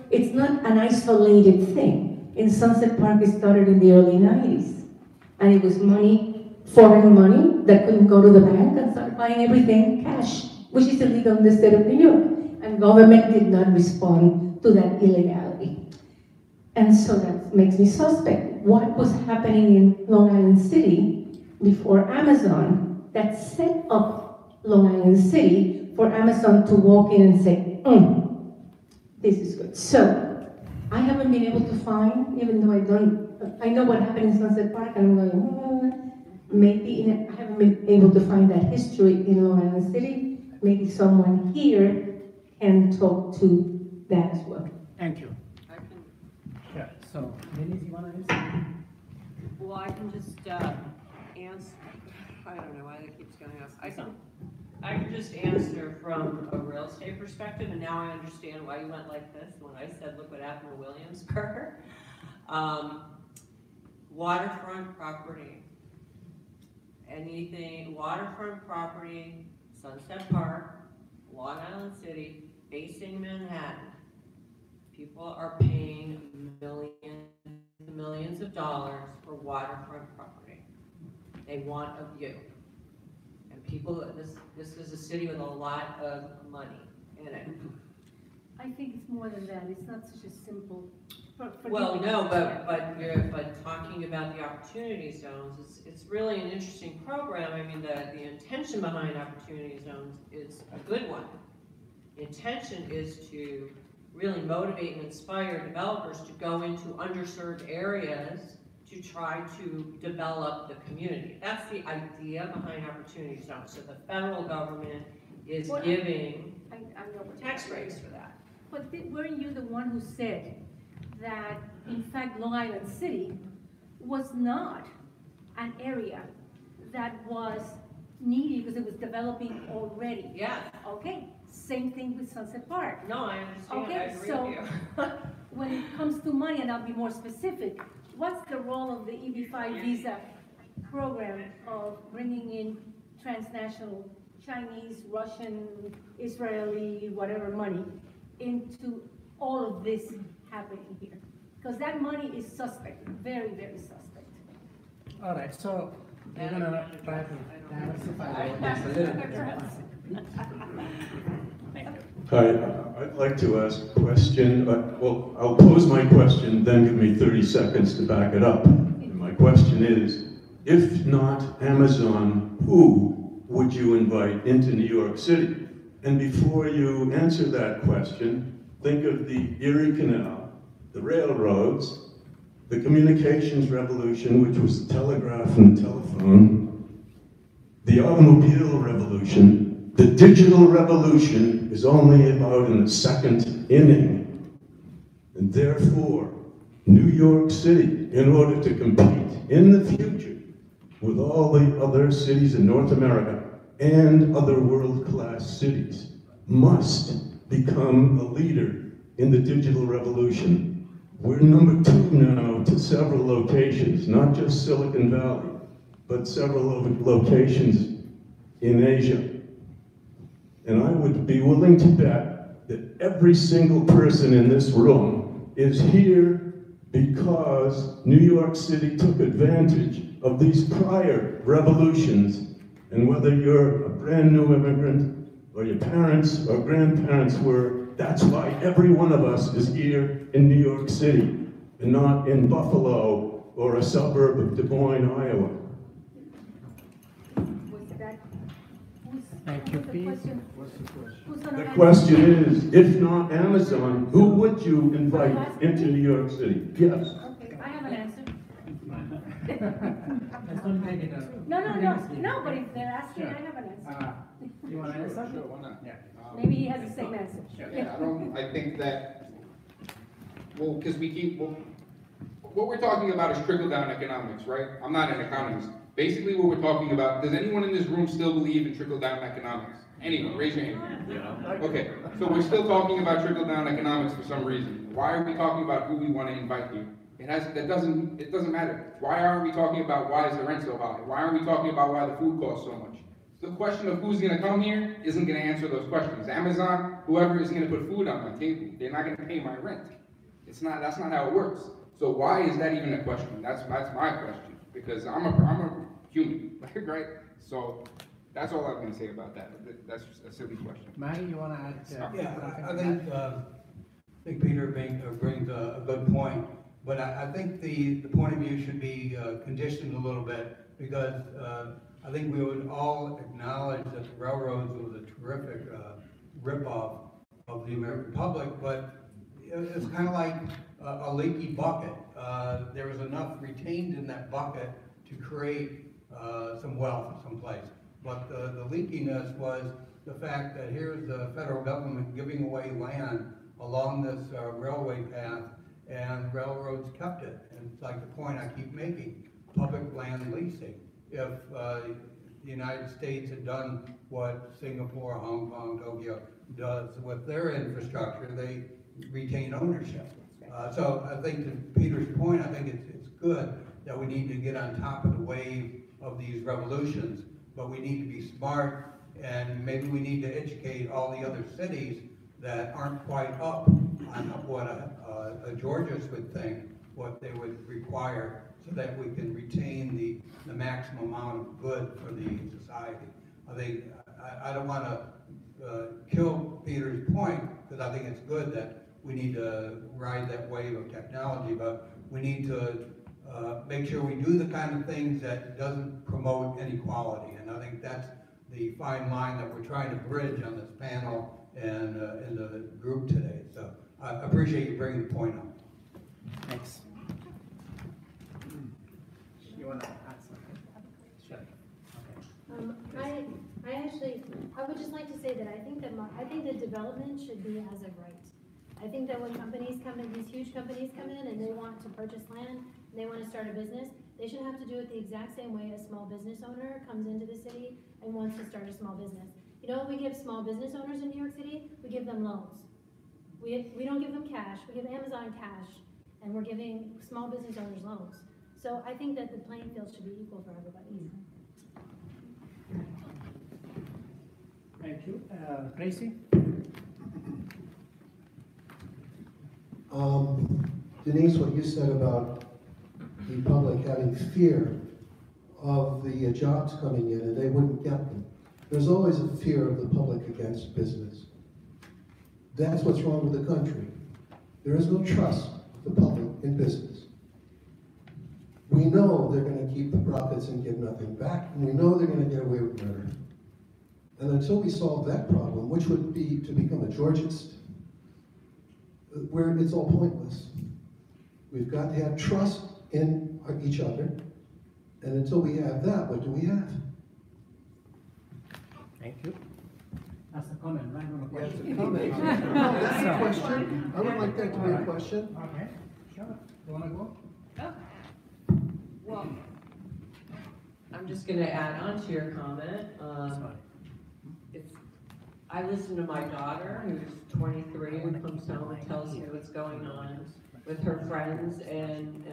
it's not an isolated thing. In Sunset Park, it started in the early 90s. And it was money, foreign money, that couldn't go to the bank and start buying everything cash, which is illegal in the state of New York. And government did not respond to that illegality. And so that makes me suspect. What was happening in Long Island City before Amazon that set up Long Island City for Amazon to walk in and say, this is good. So I haven't been able to find, even though I know what happened in Sunset Park, and I'm going, maybe I haven't been able to find that history in Long Island City. Maybe someone here can talk to that as well. Thank you. Yeah, so, Denise, you want to answer? Well, I can just answer, I don't know why that keeps going off. I can just answer from a real estate perspective, and now I understand why you went like this when I said, look what happened to Williamsburg. Waterfront property. Anything, waterfront property, Sunset Park, Long Island City, facing Manhattan. People are paying millions of dollars for waterfront property. They want a view. And people, this is a city with a lot of money in it. I think it's more than that. It's not such a simple. Well, no, but talking about the opportunity zones, it's really an interesting program. I mean, the intention behind opportunity zones is a good one. The intention is to really motivate and inspire developers to go into underserved areas to try to develop the community. That's the idea behind opportunity zones. So the federal government is giving tax breaks for that. But weren't you the one who said that, in fact, Long Island City was not an area that was needed because it was developing already? Yeah. Okay, same thing with Sunset Park. No, I understand. Okay, I agree so with you. when it comes to money, and I'll be more specific, what's the role of the EB-5 visa program of bringing in transnational Chinese, Russian, Israeli, whatever money into all of this happening here. Because that money is suspect, very, very suspect. All right, so we're gonna try to diversify the audience a little bit. Hi, I'd like to ask a question. Well, I'll pose my question, then give me 30 seconds to back it up. And my question is, if not Amazon, who would you invite into New York City? And before you answer that question, think of the Erie Canal, the railroads, the communications revolution, which was the telegraph and the telephone, the automobile revolution. The digital revolution is only about in the second inning. And therefore, New York City, in order to compete in the future with all the other cities in North America and other world-class cities, must become a leader in the digital revolution. We're number 2 now to several locations, not just Silicon Valley, but several locations in Asia. And I would be willing to bet that every single person in this room is here because New York City took advantage of these prior revolutions. And whether you're a brand new immigrant or your parents or grandparents were, that's why every one of us is here in New York City and not in Buffalo or a suburb of Des Moines, Iowa. Thank you, Pete. The question is, if not Amazon, who would you invite into New York City? Yes. Okay, I have an answer. Let's not make it a... No, but if they're asking, I have an answer. You want to answer? Sure, why not? Yeah. Maybe he has the same answer. Yeah, I think that, well, because what we're talking about is trickle-down economics, right? I'm not an economist. Basically what we're talking about, does anyone in this room still believe in trickle-down economics? Anyone, raise your hand. Yeah. Okay, so we're still talking about trickle-down economics for some reason. Why are we talking about who we want to invite here? It doesn't matter. Why aren't we talking about why is the rent so high? Why aren't we talking about why the food costs so much? The question of who's gonna come here isn't gonna answer those questions. Amazon, whoever is gonna put food on my table, they're not gonna pay my rent. That's not how it works. So why is that even a question? That's my question. Because I'm a human, right? So that's all I'm gonna say about that. That's just a silly question. Maggie, you wanna add? Yeah, I think Peter brings a good point, but I think the point of view should be conditioned a little bit, because I think we would all acknowledge that the railroads was a terrific ripoff of the American public, but it's kind of like a leaky bucket. There was enough retained in that bucket to create some wealth someplace. But the leakiness was the fact that here's the federal government giving away land along this railway path, and railroads kept it. And it's like the point I keep making, public land leasing. If the United States had done what Singapore, Hong Kong, Tokyo does with their infrastructure, they retain ownership. So I think to Peter's point, I think it's good that we need to get on top of the wave of these revolutions, but we need to be smart, and maybe we need to educate all the other cities that aren't quite up on what a Georgians would think, what they would require, so that we can retain the maximum amount of good for the society. I think, I don't want to kill Peter's point, because I think it's good that we need to ride that wave of technology, but we need to make sure we do the kind of things that doesn't promote inequality. And I think that's the fine line that we're trying to bridge on this panel and in the group today. So I appreciate you bringing the point up. Thanks. You want to add something? Sure. Okay. I would just like to say that I think that development should be as a right. I think that when companies come in, these huge companies come in and they want to purchase land, and they want to start a business, they should have to do it the exact same way a small business owner comes into the city and wants to start a small business. You know what we give small business owners in New York City? We give them loans. We don't give them cash, we give Amazon cash, and we're giving small business owners loans. So I think that the playing field should be equal for everybody. you. Tracy? Denise, what you said about the public having fear of the jobs coming in and they wouldn't get them. There's always a fear of the public against business. That's what's wrong with the country. There is no trust of the public in business. We know they're going to keep the profits and give nothing back, and we know they're going to get away with murder. And until we solve that problem, which would be to become a Georgist, where it's all pointless. We've got to have trust in each other, and until we have that, what do we have? Thank you. That's a comment, right? Not a Yes, question. a comment. No, that's a question. I would like that to be a question. Okay, sure. You wanna go? Well, I'm just gonna add on to your comment. I listen to my daughter, who's 23, who comes home and tells me what's going on with her friends and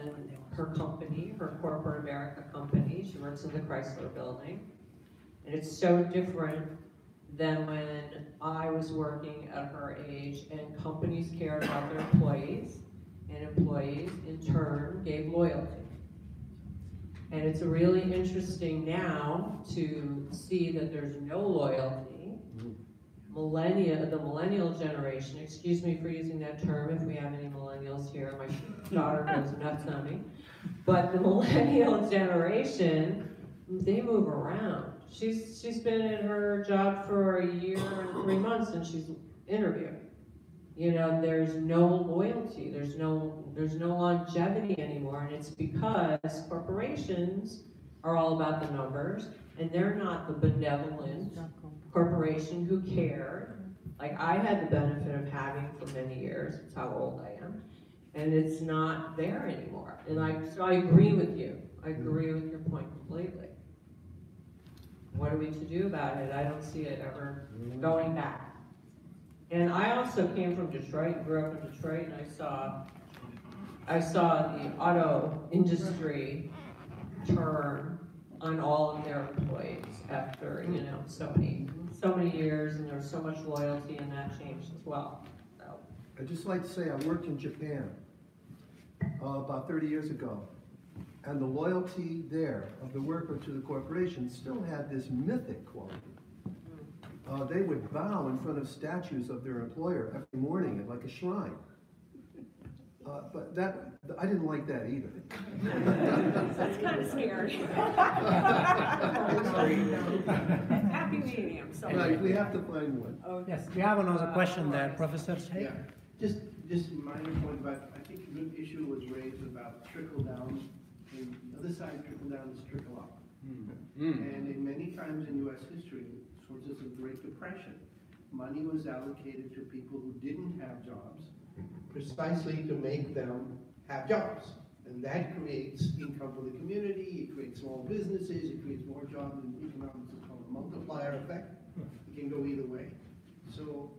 her company, her corporate America company. She works in the Chrysler building. And it's so different than when I was working at her age, and companies cared about their employees, and employees in turn gave loyalty. And it's really interesting now to see that there's no loyalty. The millennial generation, excuse me for using that term if we have any millennials here, my daughter goes nuts on me, but the millennial generation, they move around. She's been in her job for a year and 3 months and she's interviewing. You know, there's no loyalty, there's no longevity anymore, and it's because corporations are all about the numbers, and they're not the benevolent corporation who cared. Like I had the benefit of having for many years, it's how old I am, and it's not there anymore. And so I agree with you. I agree with your point completely. What are we to do about it? I don't see it ever going back. And I also came from Detroit, grew up in Detroit, and I saw the auto industry turn on all of their employees after, you know, so many years, and there was so much loyalty, and that changed as well. So. I'd just like to say I worked in Japan about 30 years ago, and the loyalty there of the worker to the corporation still had this mythic quality. They would bow in front of statues of their employer every morning at like a shrine. But I didn't like that either. That's kind of scary. Happy medium. Right, we have to find one. Okay. Yes, we have another question there, Professor Sheikh. Yeah, just a minor point, but I think a good issue was raised about trickle down, and the other side of trickle down is trickle up. And in many times in U.S. history, towards the Great Depression, money was allocated to people who didn't have jobs, precisely to make them have jobs. And that creates income for the community, it creates small businesses, it creates more jobs, and economics is called a multiplier effect. It can go either way. So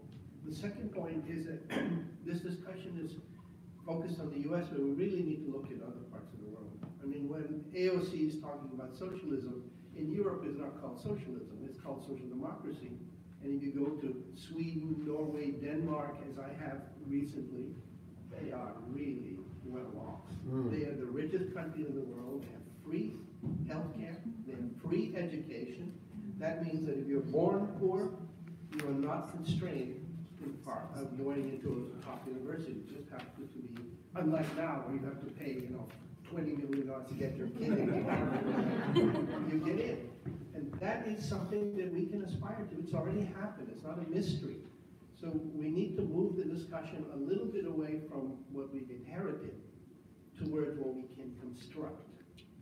the second point is that this discussion is focused on the US, but we really need to look at other parts of the world. I mean, when AOC is talking about socialism, in Europe it's not called socialism, it's called social democracy. And if you go to Sweden, Norway, Denmark, as I have recently, they are really well off. They are the richest country in the world. They have free healthcare, they have free education. That means that if you're born poor, you are not constrained in part of going into a top university. You just have to be, unlike now where you have to pay, you know, $20 million to get your kid in. You get in. And that is something that we can aspire to. It's already happened. It's not a mystery. So we need to move the discussion a little bit away from what we've inherited towards what we can construct.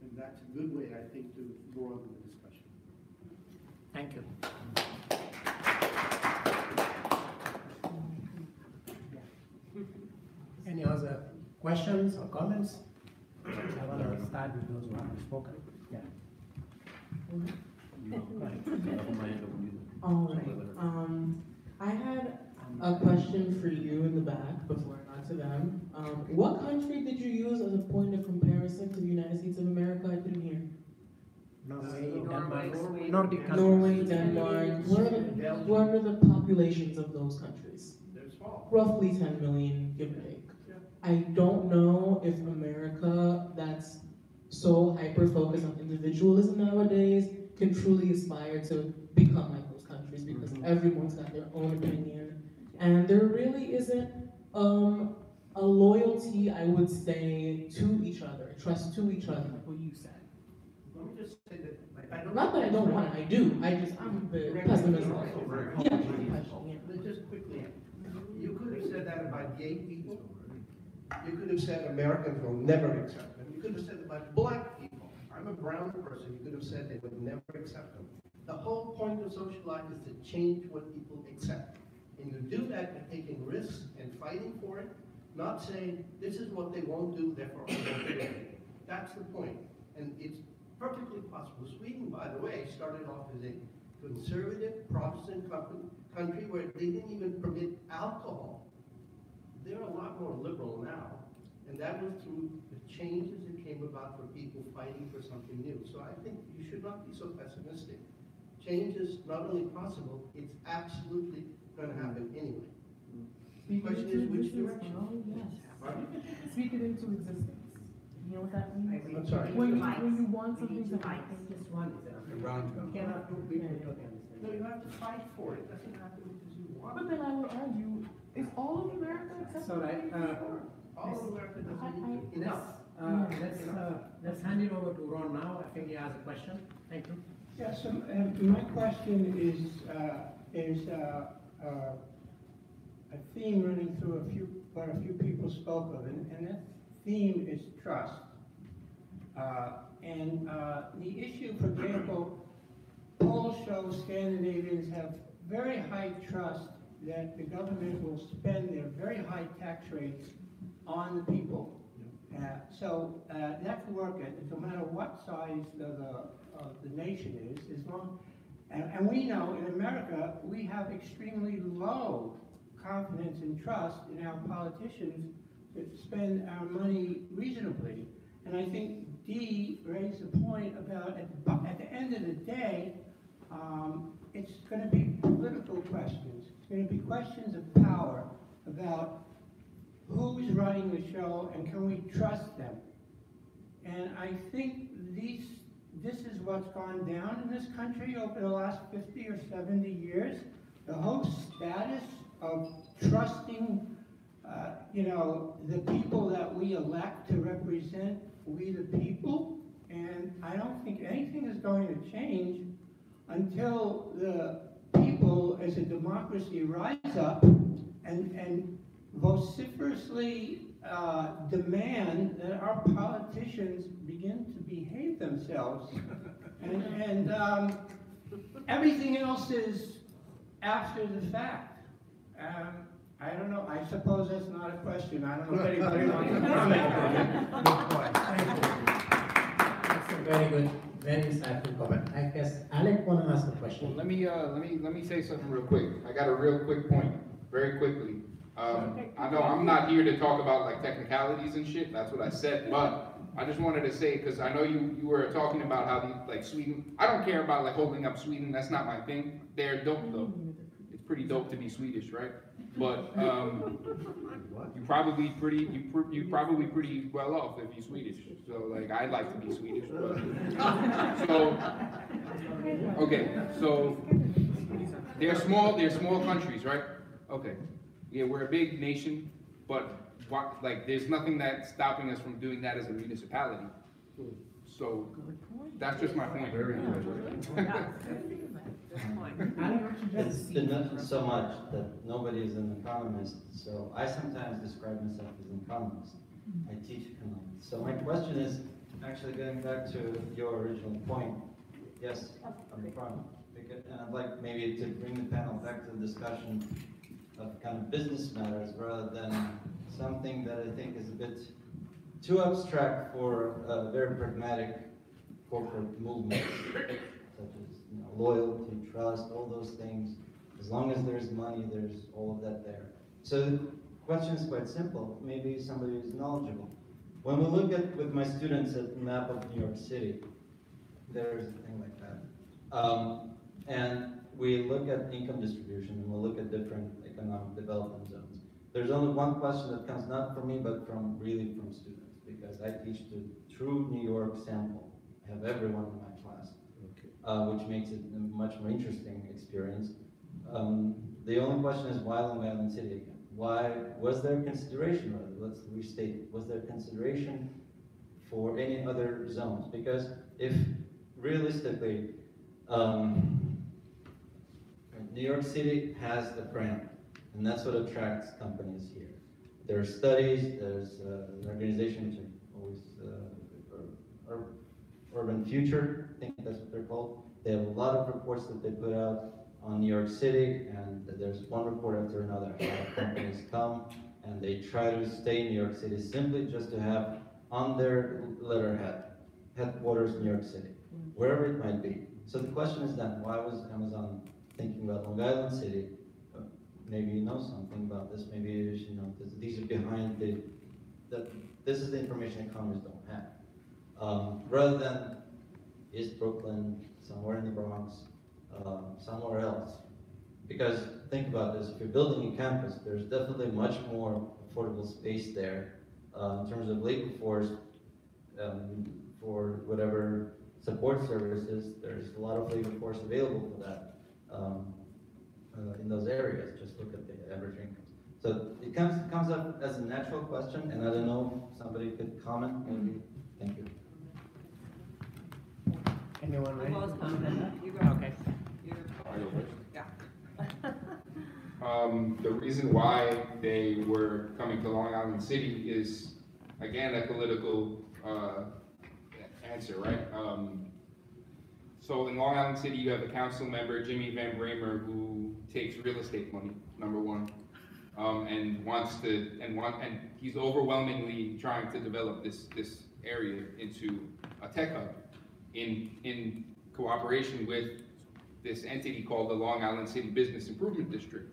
And that's a good way, I think, to broaden the discussion. Thank you. Any other questions or comments? I want to start with those who have spoken. Yeah. All right. I had a question for you in the back before I got to them. What country did you use as a point of comparison to the United States of America? I couldn't hear. Norway, Norway, Denmark, Sweden. Nordic countries. Norway, Denmark, what are the populations of those countries? They're small. Roughly 10 million, give or take. I don't know if America, that's so hyper-focused on individualism nowadays, can truly aspire to become like those countries, because everyone's got their own opinion. And there really isn't a loyalty, I would say, to each other, trust to each other, like what you said. Let me just say that, I don't. Not that I don't want it, I do, I'm a bit pessimistic. Yeah. Just quickly, you could have said that about gay people. You could have said Americans will never accept them. You could have said about black people. I'm a brown person. You could have said they would never accept them. The whole point of social life is to change what people accept. And you do that by taking risks and fighting for it, not saying, this is what they won't do, therefore I won't do it. That's the point. And it's perfectly possible. Sweden, by the way, started off as a conservative Protestant country where they didn't even permit alcohol. They're a lot more liberal now, and that was through the changes that came about for people fighting for something new. So I think you should not be so pessimistic. Change is not only possible, it's absolutely going to happen anyway. The question is which direction. Speak it into existence. You know what that means? I'm sorry. When you want something to happen. Just one is you cannot two people talking. No, you have to fight for it. It doesn't happen because you want But then I would argue, is all of America accepting? So, right, all of America doesn't need it. Enough. Let's hand it over to Ron now. I think he has a question. Thank you. Yeah, so my question is a theme running through what a few people spoke of, and that theme is trust. The issue, for example, polls show Scandinavians have very high trust that the government will spend their very high tax rates on the people. So that can work, no matter what size the nation is, as long, and we know in America we have extremely low confidence and trust in our politicians to spend our money reasonably. And I think Dee raised the point about at the end of the day, it's going to be political questions. It's going to be questions of power about who's running the show and can we trust them. And I think this is what's gone down in this country over the last 50 or 70 years. The whole status of trusting the people that we elect to represent we the people, and I don't think anything is going to change until the people as a democracy rise up and vociferously demand that our politicians begin to behave themselves. And everything else is after the fact. I don't know, I suppose that's not a question. I don't know if anybody wants to comment. That's a very good, very insightful comment. I guess Alec want to ask a question. Well, let me say something real quick. I got a real quick point, very quickly. I know I'm not here to talk about like technicalities and shit. That's what I said, but I just wanted to say, because I know you were talking about how like Sweden. I don't care about like holding up Sweden. That's not my thing. They're dope though. It's pretty dope to be Swedish, right? But you're probably pretty well off if you're Swedish. So like I'd like to be Swedish. But, so okay, so they're small countries, right? Okay, yeah, we're a big nation, but like there's nothing that's stopping us from doing that as a municipality. So that's just my point. It's been so much that nobody is an economist, so I sometimes describe myself as an economist. I teach economics. So my question is actually going back to your original point. Yes, I'm the problem. And I'd like maybe to bring the panel back to the discussion of kind of business matters rather than something that I think is a bit too abstract for very pragmatic corporate movements, such as loyalty, trust, all those things. As long as there's money, there's all of that there. So the question is quite simple. Maybe somebody who's knowledgeable. When we look at, with my students at the map of New York City, there's a thing like that. And we look at income distribution and we'll look at different economic development zones. There's only one question that comes not from me, but from students, because I teach the true New York sample. I have everyone in my class, which makes it a much more interesting experience. The only question is why Long Island City again? Why was there consideration, or let's restate, was there consideration for any other zones? Because if realistically, New York City has a brand, and that's what attracts companies here. There are studies, there's an organization which I always, Urban Future, I think that's what they're called. They have a lot of reports that they put out on New York City, and there's one report after another. A lot of companies come and they try to stay in New York City simply just to have on their letterhead, headquarters New York City, wherever it might be. So the question is then, why was Amazon thinking about Long Island City? Maybe you know something about this, maybe you should know this. These are behind this is the information economists don't have. Rather than East Brooklyn, somewhere in the Bronx, somewhere else. Because think about this, if you're building a campus, there's definitely much more affordable space there in terms of labor force for whatever support services. There's a lot of labor force available for that in those areas. Just look at the average incomes. So it comes up as a natural question, and I don't know if somebody could comment, maybe. Thank you. Anyone ready? You go. Okay. Yeah. The reason why they were coming to Long Island City is, again, a political answer, right? So in Long Island City, you have a council member, Jimmy Van Bramer, who takes real estate money, number one, and he's overwhelmingly trying to develop this area into a tech hub in cooperation with this entity called the Long Island City Business Improvement District,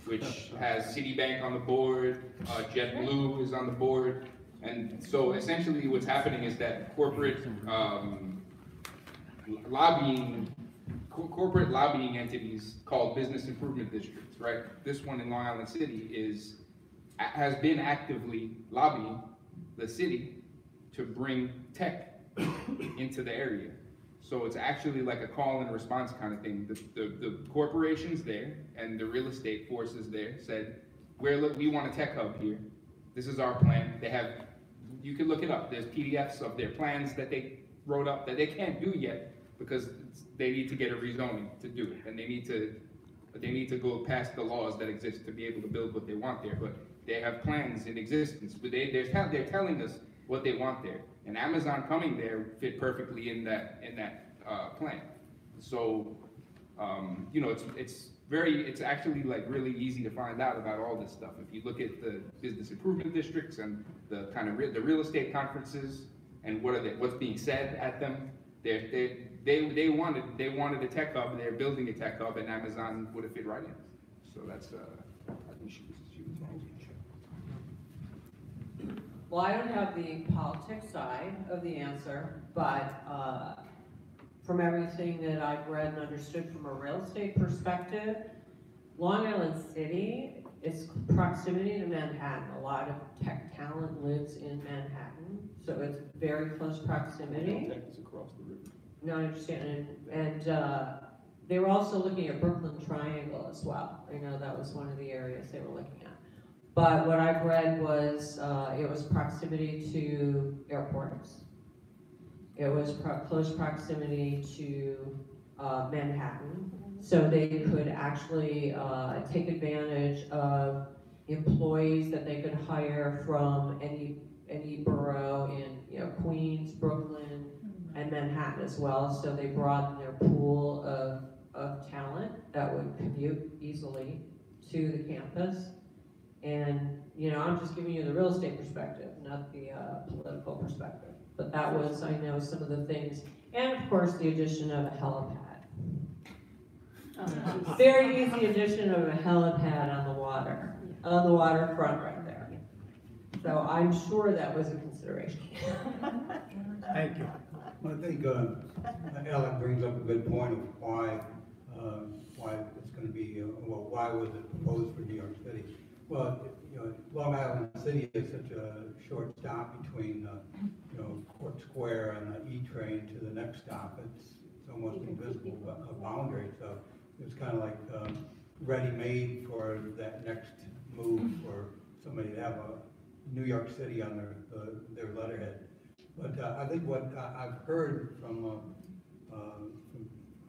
which has Citibank on the board, JetBlue is on the board, and so essentially what's happening is that corporate lobbying entities called business improvement districts, right? This one in Long Island City has been actively lobbying the city to bring tech into the area. So it's actually like a call and response kind of thing. The corporations there and the real estate forces there said, we want a tech hub here. This is our plan. They have, you can look it up. There's PDFs of their plans that they wrote up that they can't do yet because they need to get a rezoning to do it. And they need to go past the laws that exist to be able to build what they want there. But they have plans in existence. But they're telling us what they want there. And Amazon coming there fit perfectly in that plan. So, you know, it's actually like really easy to find out about all this stuff. If you look at the business improvement districts and the kind of the real estate conferences and what's being said at them, they wanted a tech hub. They're building a tech hub, and Amazon would have fit right in. So that's I think she was Well, I don't have the politics side of the answer, but from everything that I've read and understood from a real estate perspective, Long Island City is proximity to Manhattan. A lot of tech talent lives in Manhattan, so it's very close proximity. Tech is across the river. No, I understand, and they were also looking at Brooklyn Triangle as well. I know that was one of the areas they were looking at. But what I've read was it was proximity to airports. It was close proximity to Manhattan, so they could actually take advantage of employees that they could hire from any borough in Queens, Brooklyn, and Manhattan as well. So they broadened their pool of talent that would commute easily to the campus. And, I'm just giving you the real estate perspective, not the political perspective. But that was, I know, some of the things. And of course, the addition of a helipad. Very easy addition of a helipad on the waterfront right there. So I'm sure that was a consideration. Thank you. Well, I think Alec brings up a good point of why it's going to be, well, why was it proposed for New York City? Well, you know, Long Island City is such a short stop between, you know, Court Square and the E-train to the next stop. It's almost invisible boundary, so it's kind of like ready-made for that next move for somebody to have a New York City on their letterhead. But I think what I've heard from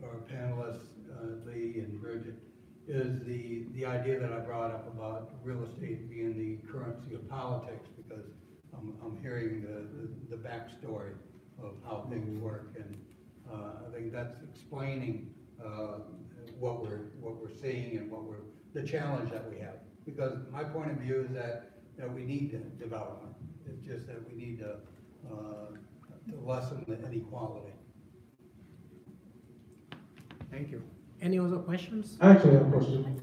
our panelists, Lee and Bridget, is the idea that I brought up about real estate being the currency of politics, because I'm hearing the backstory of how things work, and I think that's explaining what we're seeing and the challenge that we have. Because my point of view is that we need development. It's just that we need to lessen the inequality. Thank you. Any other questions? I actually have a question.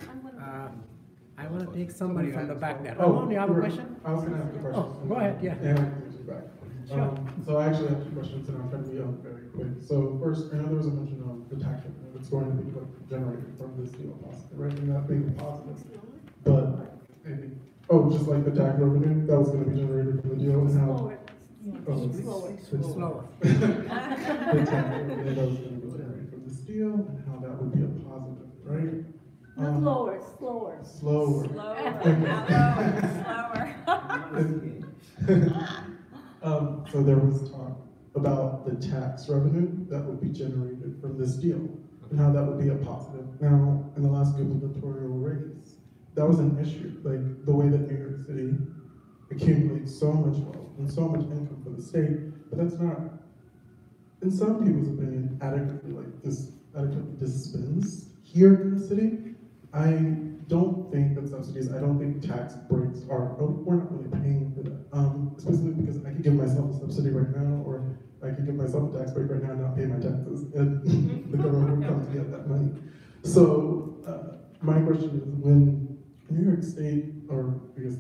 I want to take somebody from the back there. Oh, Ramon, you have a question? I was going to ask a question. Oh, go ahead, yeah. Back. Sure. So I actually have two questions, and I'll try to be very quick. So first, I know there was a mention of the tax revenue that's going to be generated from this deal, possibly, right? And that being positive. But, just like the tax revenue that was going to be generated from the deal, and how... It's slower. The tax revenue that was going to be generated from this deal, and how that would be a positive, right? Not lower, slower. Slower. So there was talk about the tax revenue that would be generated from this deal and how that would be a positive. Now, in the last gubernatorial race, that was an issue. Like the way that New York City accumulates so much wealth and so much income for the state, but that's not, in some people's opinion, adequately dispensed here in the city. I don't think that subsidies, I don't think tax breaks are, we're not really paying for that. Specifically because I could give myself a subsidy right now, or I could give myself a tax break right now and not pay my taxes, and the government would come to get that money. So my question is, when New York State, or I guess,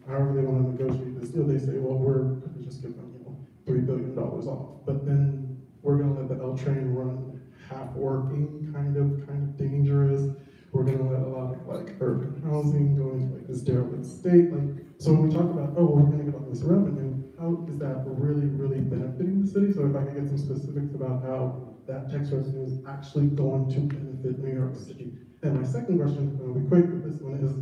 however they want to negotiate this deal, they say, well, we're going to just give them, $3 billion off, but then we're going to let the L train run half working, kind of dangerous. We're going to let a lot of urban housing go into this derelict state. So when we talk about, we're going to get all this revenue, how is that really, really benefiting the city? So if I could get some specifics about how that tax revenue is actually going to benefit New York City. And my second question, and I'll be quick with this one, is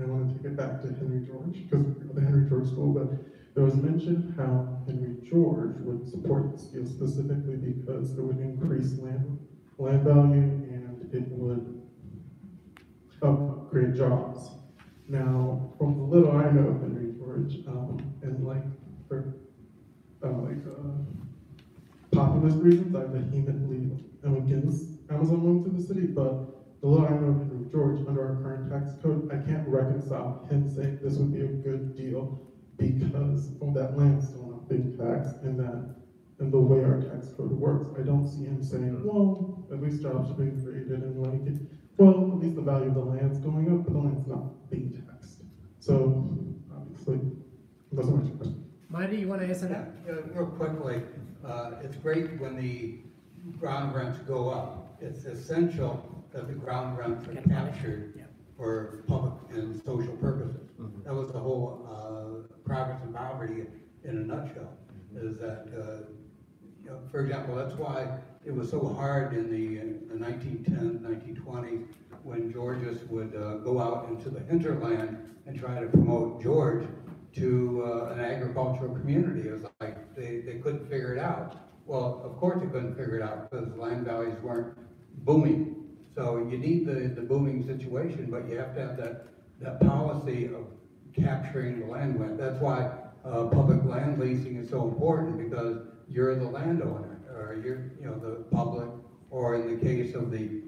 I want to take it back to Henry George, because the Henry George School, but there was mention how Henry George would support this deal specifically because it would increase land value and it would create jobs. Now, from the little I know of Henry George, and for populist reasons, I vehemently am against Amazon going to the city, but the little I know of Henry George, under our current tax code, I can't reconcile him saying this would be a good deal because of that land still not being taxed and the way our tax code works. I don't see him saying, well, at least jobs are being created and at least the value of the land's going up, but the land's not being taxed. So, obviously, those are my two questions. Marty, you want to answer that? Real quickly, it's great when the ground rents go up. It's essential that the ground rents are captured for public and social purposes. That was the whole progress and poverty in a nutshell, is that, for example, that's why it was so hard in the 1910s, 1920s, when Georgists would go out into the hinterland and try to promote George to an agricultural community. It was like they couldn't figure it out. Well, of course they couldn't figure it out because land values weren't booming. So you need the booming situation, but you have to have that policy of capturing the land. That's why public land leasing is so important, because you're the landowner, or you're the public, or in the case of the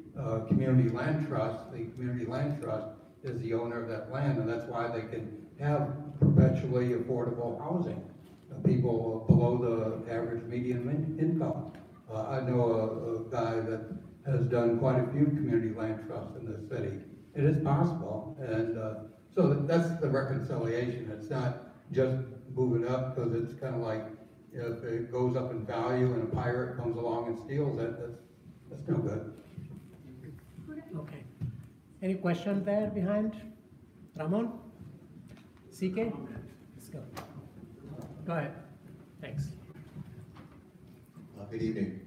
community land trust, the community land trust is the owner of that land, and that's why they can have perpetually affordable housing. People below the average median income. I know a guy that has done quite a few community land trusts in this city. It is possible, and so that's the reconciliation. It's not just moving up, because it's kind of like if it goes up in value and a pirate comes along and steals it, that's no good. Okay. Any question there behind? Ramon? CK? Let's go. Go ahead. Thanks. Good evening.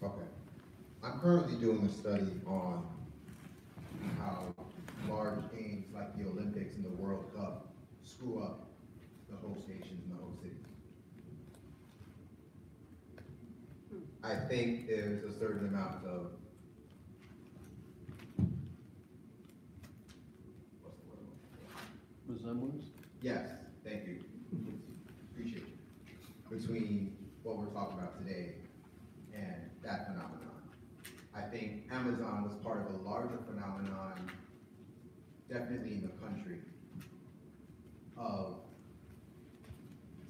Okay. I'm currently doing a study on how large games like the Olympics and the World Cup screw up the host nations and the host cities. I think there's a certain amount of resemblance? Yes, thank you. Appreciate you. Between what we're talking about today and that phenomenon. I think Amazon was part of a larger phenomenon, definitely in the country, of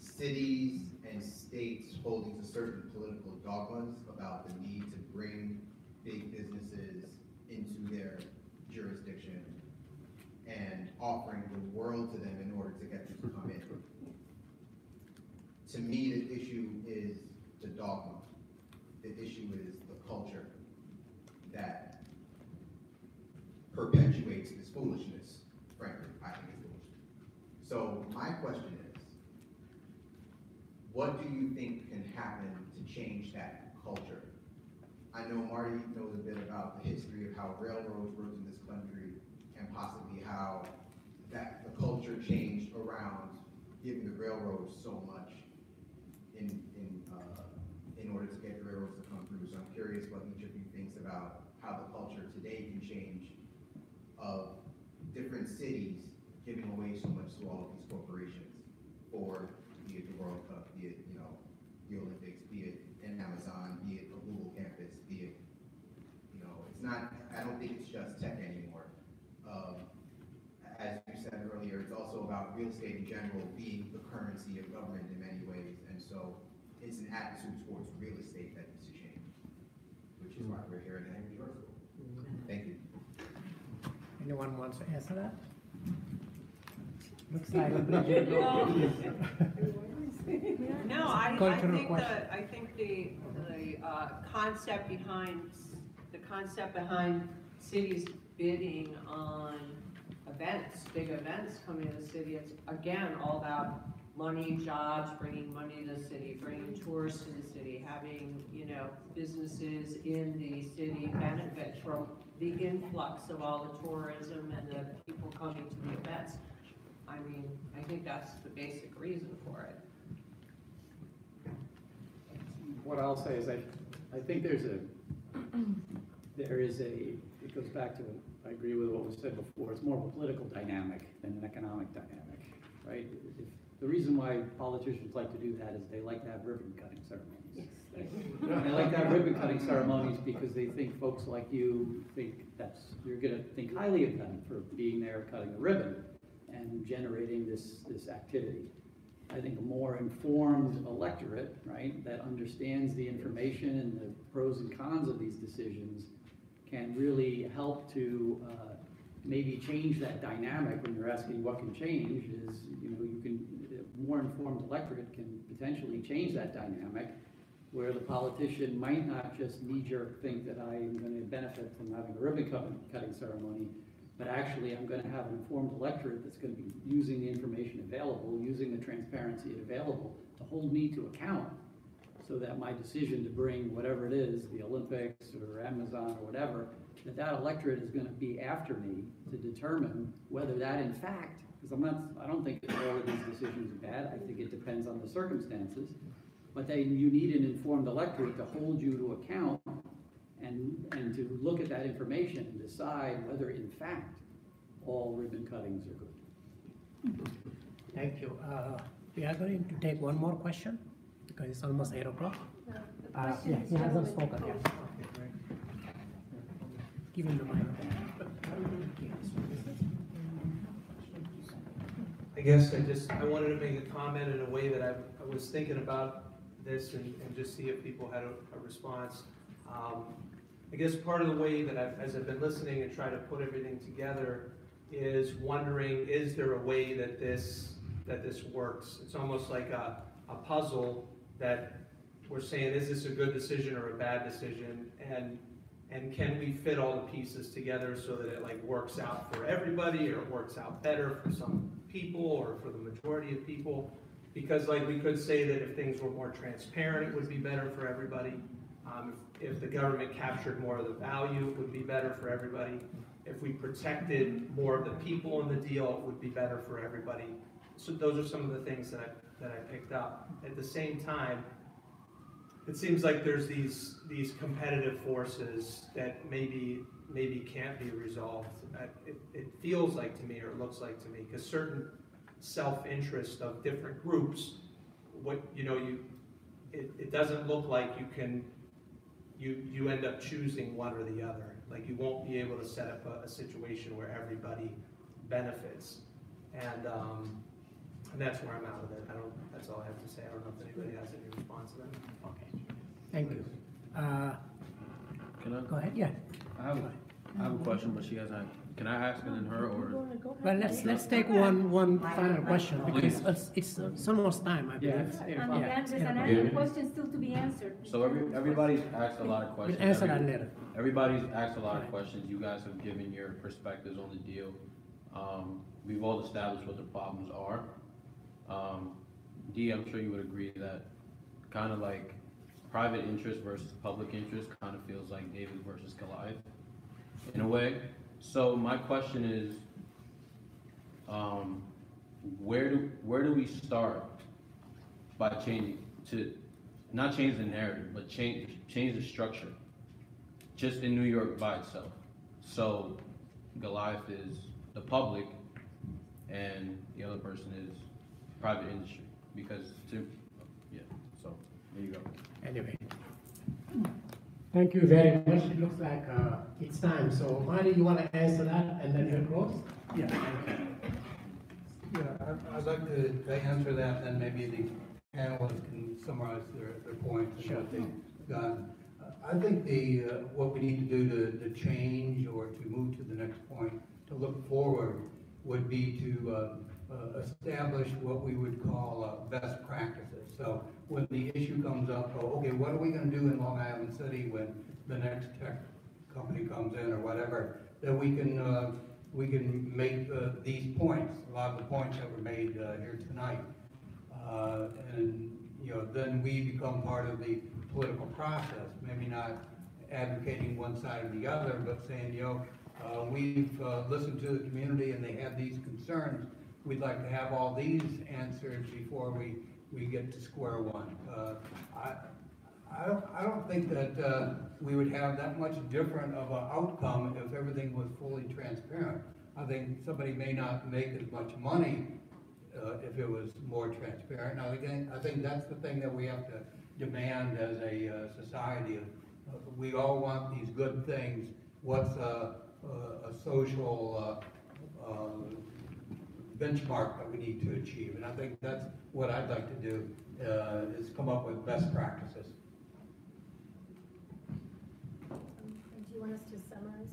cities and states holding to certain political dogmas about the need to bring big businesses into their jurisdiction and offering the world to them in order to get them to come in. To me, the issue is the dogma. The issue is the culture that perpetuates this foolishness. Frankly, I think it's foolish. So my question is, what do you think can happen to change that culture? I know Marty knows a bit about the history of how railroads worked in this country and possibly how that the culture changed around giving the railroads so much in order to get the railroads to come through. So I'm curious what each of you thinks about how the culture today can change of different cities giving away so much to all of these corporations for, be it the World Cup, be it, you know, the Olympics, be it an Amazon, be it a Google campus, be it, you know, it's not, I don't think it's just tech anymore. As you said earlier, it's also about real estate in general being the currency of government in many ways, and so it's an attitude towards real estate that needs to change, which is why we're here at Henry George School. Thank you. Anyone wants to answer that? Looks like a Bridget. No, I Cultural think question. I think the concept behind cities bidding on events, big events coming to the city, it's again all about money, jobs, bringing money to the city, bringing tourists to the city, having, you know, businesses in the city benefit from the influx of all the tourism and the people coming to the events. I mean, I think that's the basic reason for it. What I'll say is I think it goes back to, I agree with what was said before, it's more of a political dynamic than an economic dynamic, right? The reason why politicians like to do that is they like to have ribbon cutting ceremonies. Right? They like to have ribbon cutting ceremonies because they think folks like you think you're gonna think highly of them for being there cutting the ribbon and generating this activity. I think a more informed electorate, right, that understands the information and the pros and cons of these decisions can really help to maybe change that dynamic. When you're asking what can change is, you know, a more informed electorate can potentially change that dynamic where the politician might not just knee-jerk think that I am going to benefit from having a ribbon cutting ceremony, but actually I'm going to have an informed electorate that's going to be using the information available, using the transparency available to hold me to account so that my decision to bring whatever it is, the Olympics or Amazon or whatever, that electorate is going to be after me to determine whether that in fact, because I don't think all of these decisions are bad, I think it depends on the circumstances, but you need an informed electorate to hold you to account and to look at that information and decide whether in fact all ribbon cuttings are good. Thank you. We are going to take one more question because it's almost 8 o'clock. Yeah, he hasn't spoken yet. Okay, great. Give him the mic. I guess I wanted to make a comment in a way that I was thinking about this and just see if people had a response. I guess part of the way that as I've been listening and trying to put everything together is wondering, is there a way that this works? It's almost like a puzzle that we're saying, is this a good decision or a bad decision? And can we fit all the pieces together so that it like works out for everybody, or it works out better for some people or for the majority of people? Because like we could say that if things were more transparent, it would be better for everybody. If the government captured more of the value, it would be better for everybody. If we protected more of the people in the deal, it would be better for everybody. So those are some of the things that I picked up. At the same time, it seems like there's these competitive forces that maybe can't be resolved. It feels like to me, or it looks like to me, because certain self-interest of different groups, it doesn't look like you end up choosing one or the other. Like you won't be able to set up a situation where everybody benefits, and that's where I'm out of it. That's all I have to say. I don't know if anybody has any response to that. Okay, thank you. Can I? Go ahead, yeah. I have a question, but she hasn't. Can I ask it in her or? Well, let's take one final question, because it's almost time, I believe. And then there's another question still to be answered. So everybody's asked a lot of questions. We'll answer that later. Everybody's asked a lot of questions. You guys have given your perspectives on the deal. We've all established what the problems are. Dee, I'm sure you would agree that kind of like private interest versus public interest kind of feels like David versus Goliath in a way. So my question is, where do we start by changing to not change the narrative, but change the structure, just in New York by itself? So Goliath is the public, and the other person is private industry, because so there you go. Anyway. Thank you very much. It looks like it's time. So, Marty, you want to answer that, and then you'll close? Yeah. Yeah, I'd like to answer that, and maybe the panelists can summarize their points and what they've done. I think what we need to do to change or to move to the next point, to look forward, would be to establish what we would call best practices. So when the issue comes up, okay, what are we going to do in Long Island City when the next tech company comes in or whatever, that we can make these points, a lot of the points that were made here tonight. And then we become part of the political process, maybe not advocating one side or the other, but saying, we've listened to the community and they have these concerns. We'd like to have all these answered before we get to square one. I don't think that we would have that much different of an outcome if everything was fully transparent. I think somebody may not make as much money if it was more transparent. Now again, I think that's the thing that we have to demand as a society. We all want these good things. What's a social benchmark that we need to achieve? And I think that's what I'd like to do, is come up with best practices. Do you want us to summarize?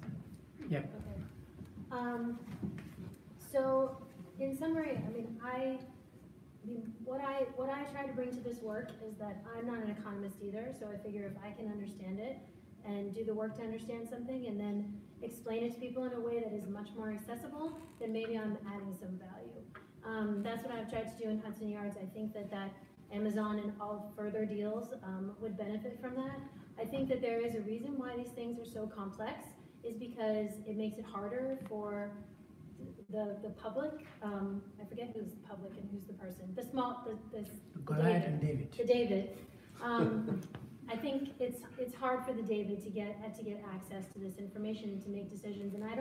Yeah. Okay. So, in summary, what I try to bring to this work is that I'm not an economist either, so I figure if I can understand it and do the work to understand something and then explain it to people in a way that is much more accessible, then maybe I'm adding some value. That's what I've tried to do in Hudson Yards. I think that Amazon and all further deals would benefit from that. I think that there is a reason why these things are so complex, is because it makes it harder for the public. I forget who's the public and who's the person. The Goliath and David. The David. I think it's hard for the David to get access to this information and to make decisions. And I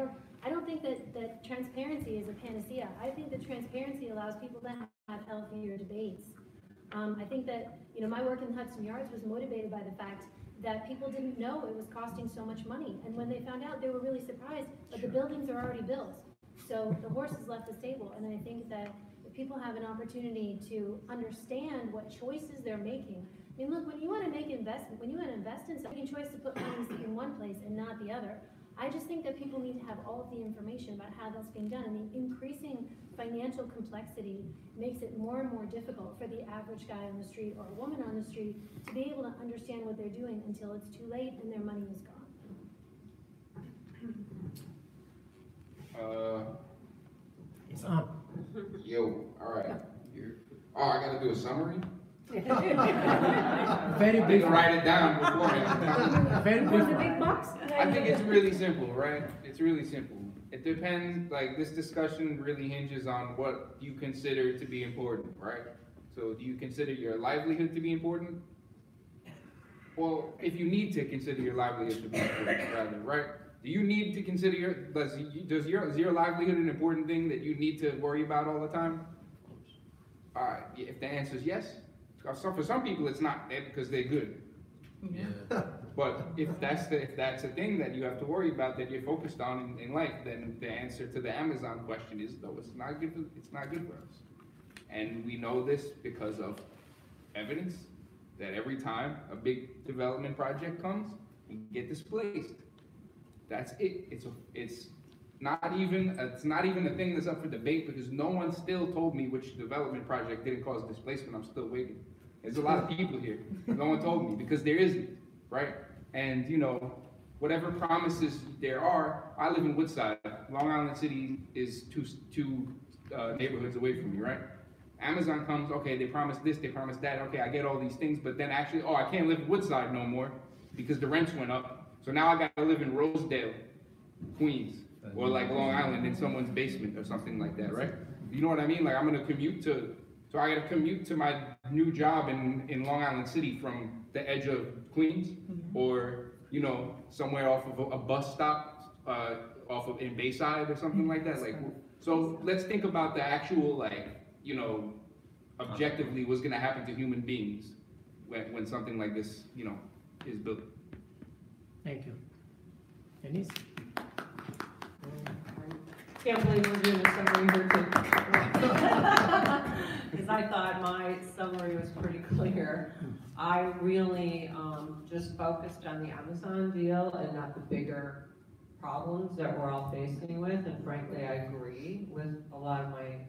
don't think that transparency is a panacea. I think that transparency allows people to have healthier debates. I think that my work in Hudson Yards was motivated by the fact that people didn't know it was costing so much money, and when they found out, they were really surprised. But the buildings are already built, so the horses left the stable. And I think that if people have an opportunity to understand what choices they're making. I mean, look, when you want to make investment, when you want to invest in something, choice to put money in one place and not the other. I just think that people need to have all of the information about how that's being done, and the increasing financial complexity makes it more and more difficult for the average guy on the street or a woman on the street to be able to understand what they're doing until it's too late and their money is gone. It's on. Yo, all right. Oh, I gotta do a summary? Very I big. didn't write it down beforehand. Very Was big. the big box? I think it's really simple, right? It's really simple. It depends, like, this discussion really hinges on what you consider to be important, right? So do you consider your livelihood to be important? Well, if you need to consider your livelihood to be important, rather, right? Do you need to consider is your livelihood an important thing that you need to worry about all the time? All right, if the answer is yes, for some people it's not because they're good. Yeah. But if that's a thing that you have to worry about that you're focused on in life, then the answer to the Amazon question is no, it's not good for us. And we know this because of evidence that every time a big development project comes, we get displaced. That's it. It's not even a thing that's up for debate because no one still told me which development project didn't cause displacement. I'm still waiting. There's a lot of people here. No one told me because there isn't, right? And you know, whatever promises there are, I live in Woodside. Long Island City is two neighborhoods away from me, right? Amazon comes, okay, they promised this, they promised that, okay, I get all these things, but then actually, oh, I can't live in Woodside no more because the rents went up. So now I gotta live in Rosedale, Queens, or like Long Island in someone's basement or something like that, right? You know what I mean? Like I'm gonna so I gotta commute to my new job in Long Island City from the edge of Queens, or, you know, somewhere off of a bus stop, in Bayside or something like that. Like, so let's think about the actual, like, you know, objectively what's gonna happen to human beings when something like this, you know, is built. Thank you. Denise? Can't believe we're doing a summary here too. Because I thought my summary was pretty clear. I really just focused on the Amazon deal and not the bigger problems that we're all facing with. And frankly, I agree with a lot of my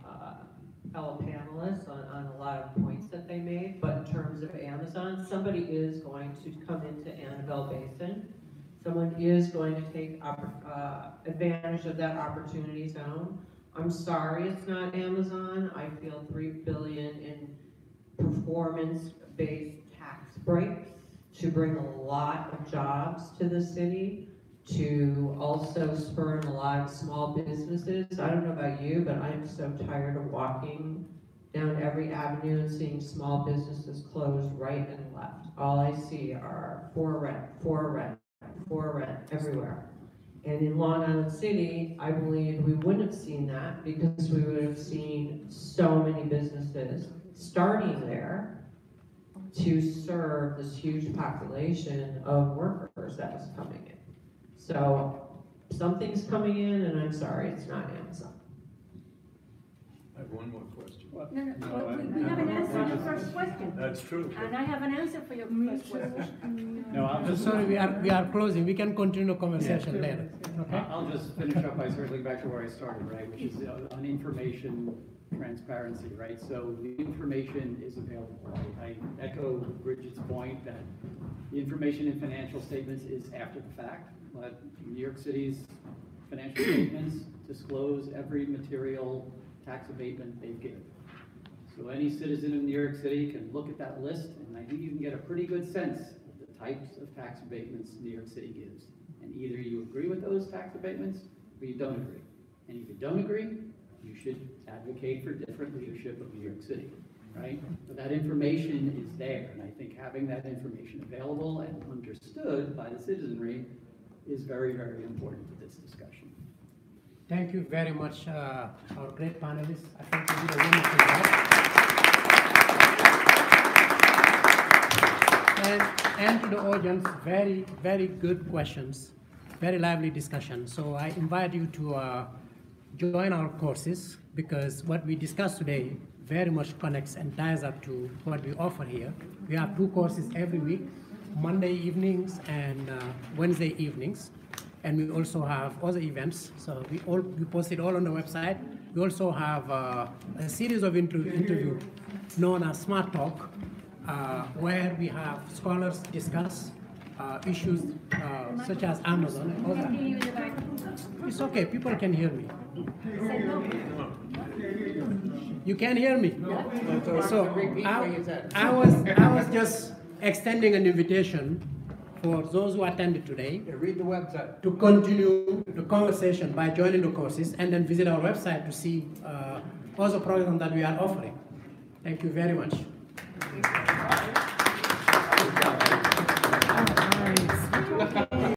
fellow panelists on a lot of points that they made. But in terms of Amazon, somebody is going to come into Annabelle Basin. Someone is going to take advantage of that opportunity zone. I'm sorry it's not Amazon. I feel $3 billion in performance-based tax breaks to bring a lot of jobs to the city, to also spur a lot of small businesses. I don't know about you, but I'm so tired of walking down every avenue and seeing small businesses close right and left. All I see are for rent everywhere. And in Long Island City, I believe we wouldn't have seen that because we would have seen so many businesses starting there to serve this huge population of workers that was coming in. So something's coming in, and I'm sorry, it's not Amazon. I have one more question. No, we haven't answered your first question. That's true. And I have an answer for your first question. No, I'll just. Sorry, we are closing. We can continue the conversation later. Okay? I'll just finish up by circling back to where I started, right, which is on information transparency, right? So the information is available, right? I echo Bridget's point that the information in financial statements is after the fact, but New York City's financial statements disclose every material tax abatement they've given. So any citizen of New York City can look at that list, and I think you can get a pretty good sense of the types of tax abatements New York City gives. And either you agree with those tax abatements, or you don't agree. And if you don't agree, you should advocate for different leadership of New York City, right? But that information is there, and I think having that information available and understood by the citizenry is very, very important to this discussion. Thank you very much, our great panelists. I think you did a wonderful job. And to the audience, very, very good questions, very lively discussion. So I invite you to join our courses because what we discussed today very much connects and ties up to what we offer here. We have 2 courses every week, Monday evenings and Wednesday evenings. and we also have other events. So we post it all on the website. We also have a series of interviews known as Smart Talk, where we have scholars discuss issues such as Amazon and other. It's okay, people can hear me. You can hear me? So I was just extending an invitation for those who attended today. Read the website. To continue the conversation by joining the courses and then visit our website to see other programs that we are offering. Thank you very much.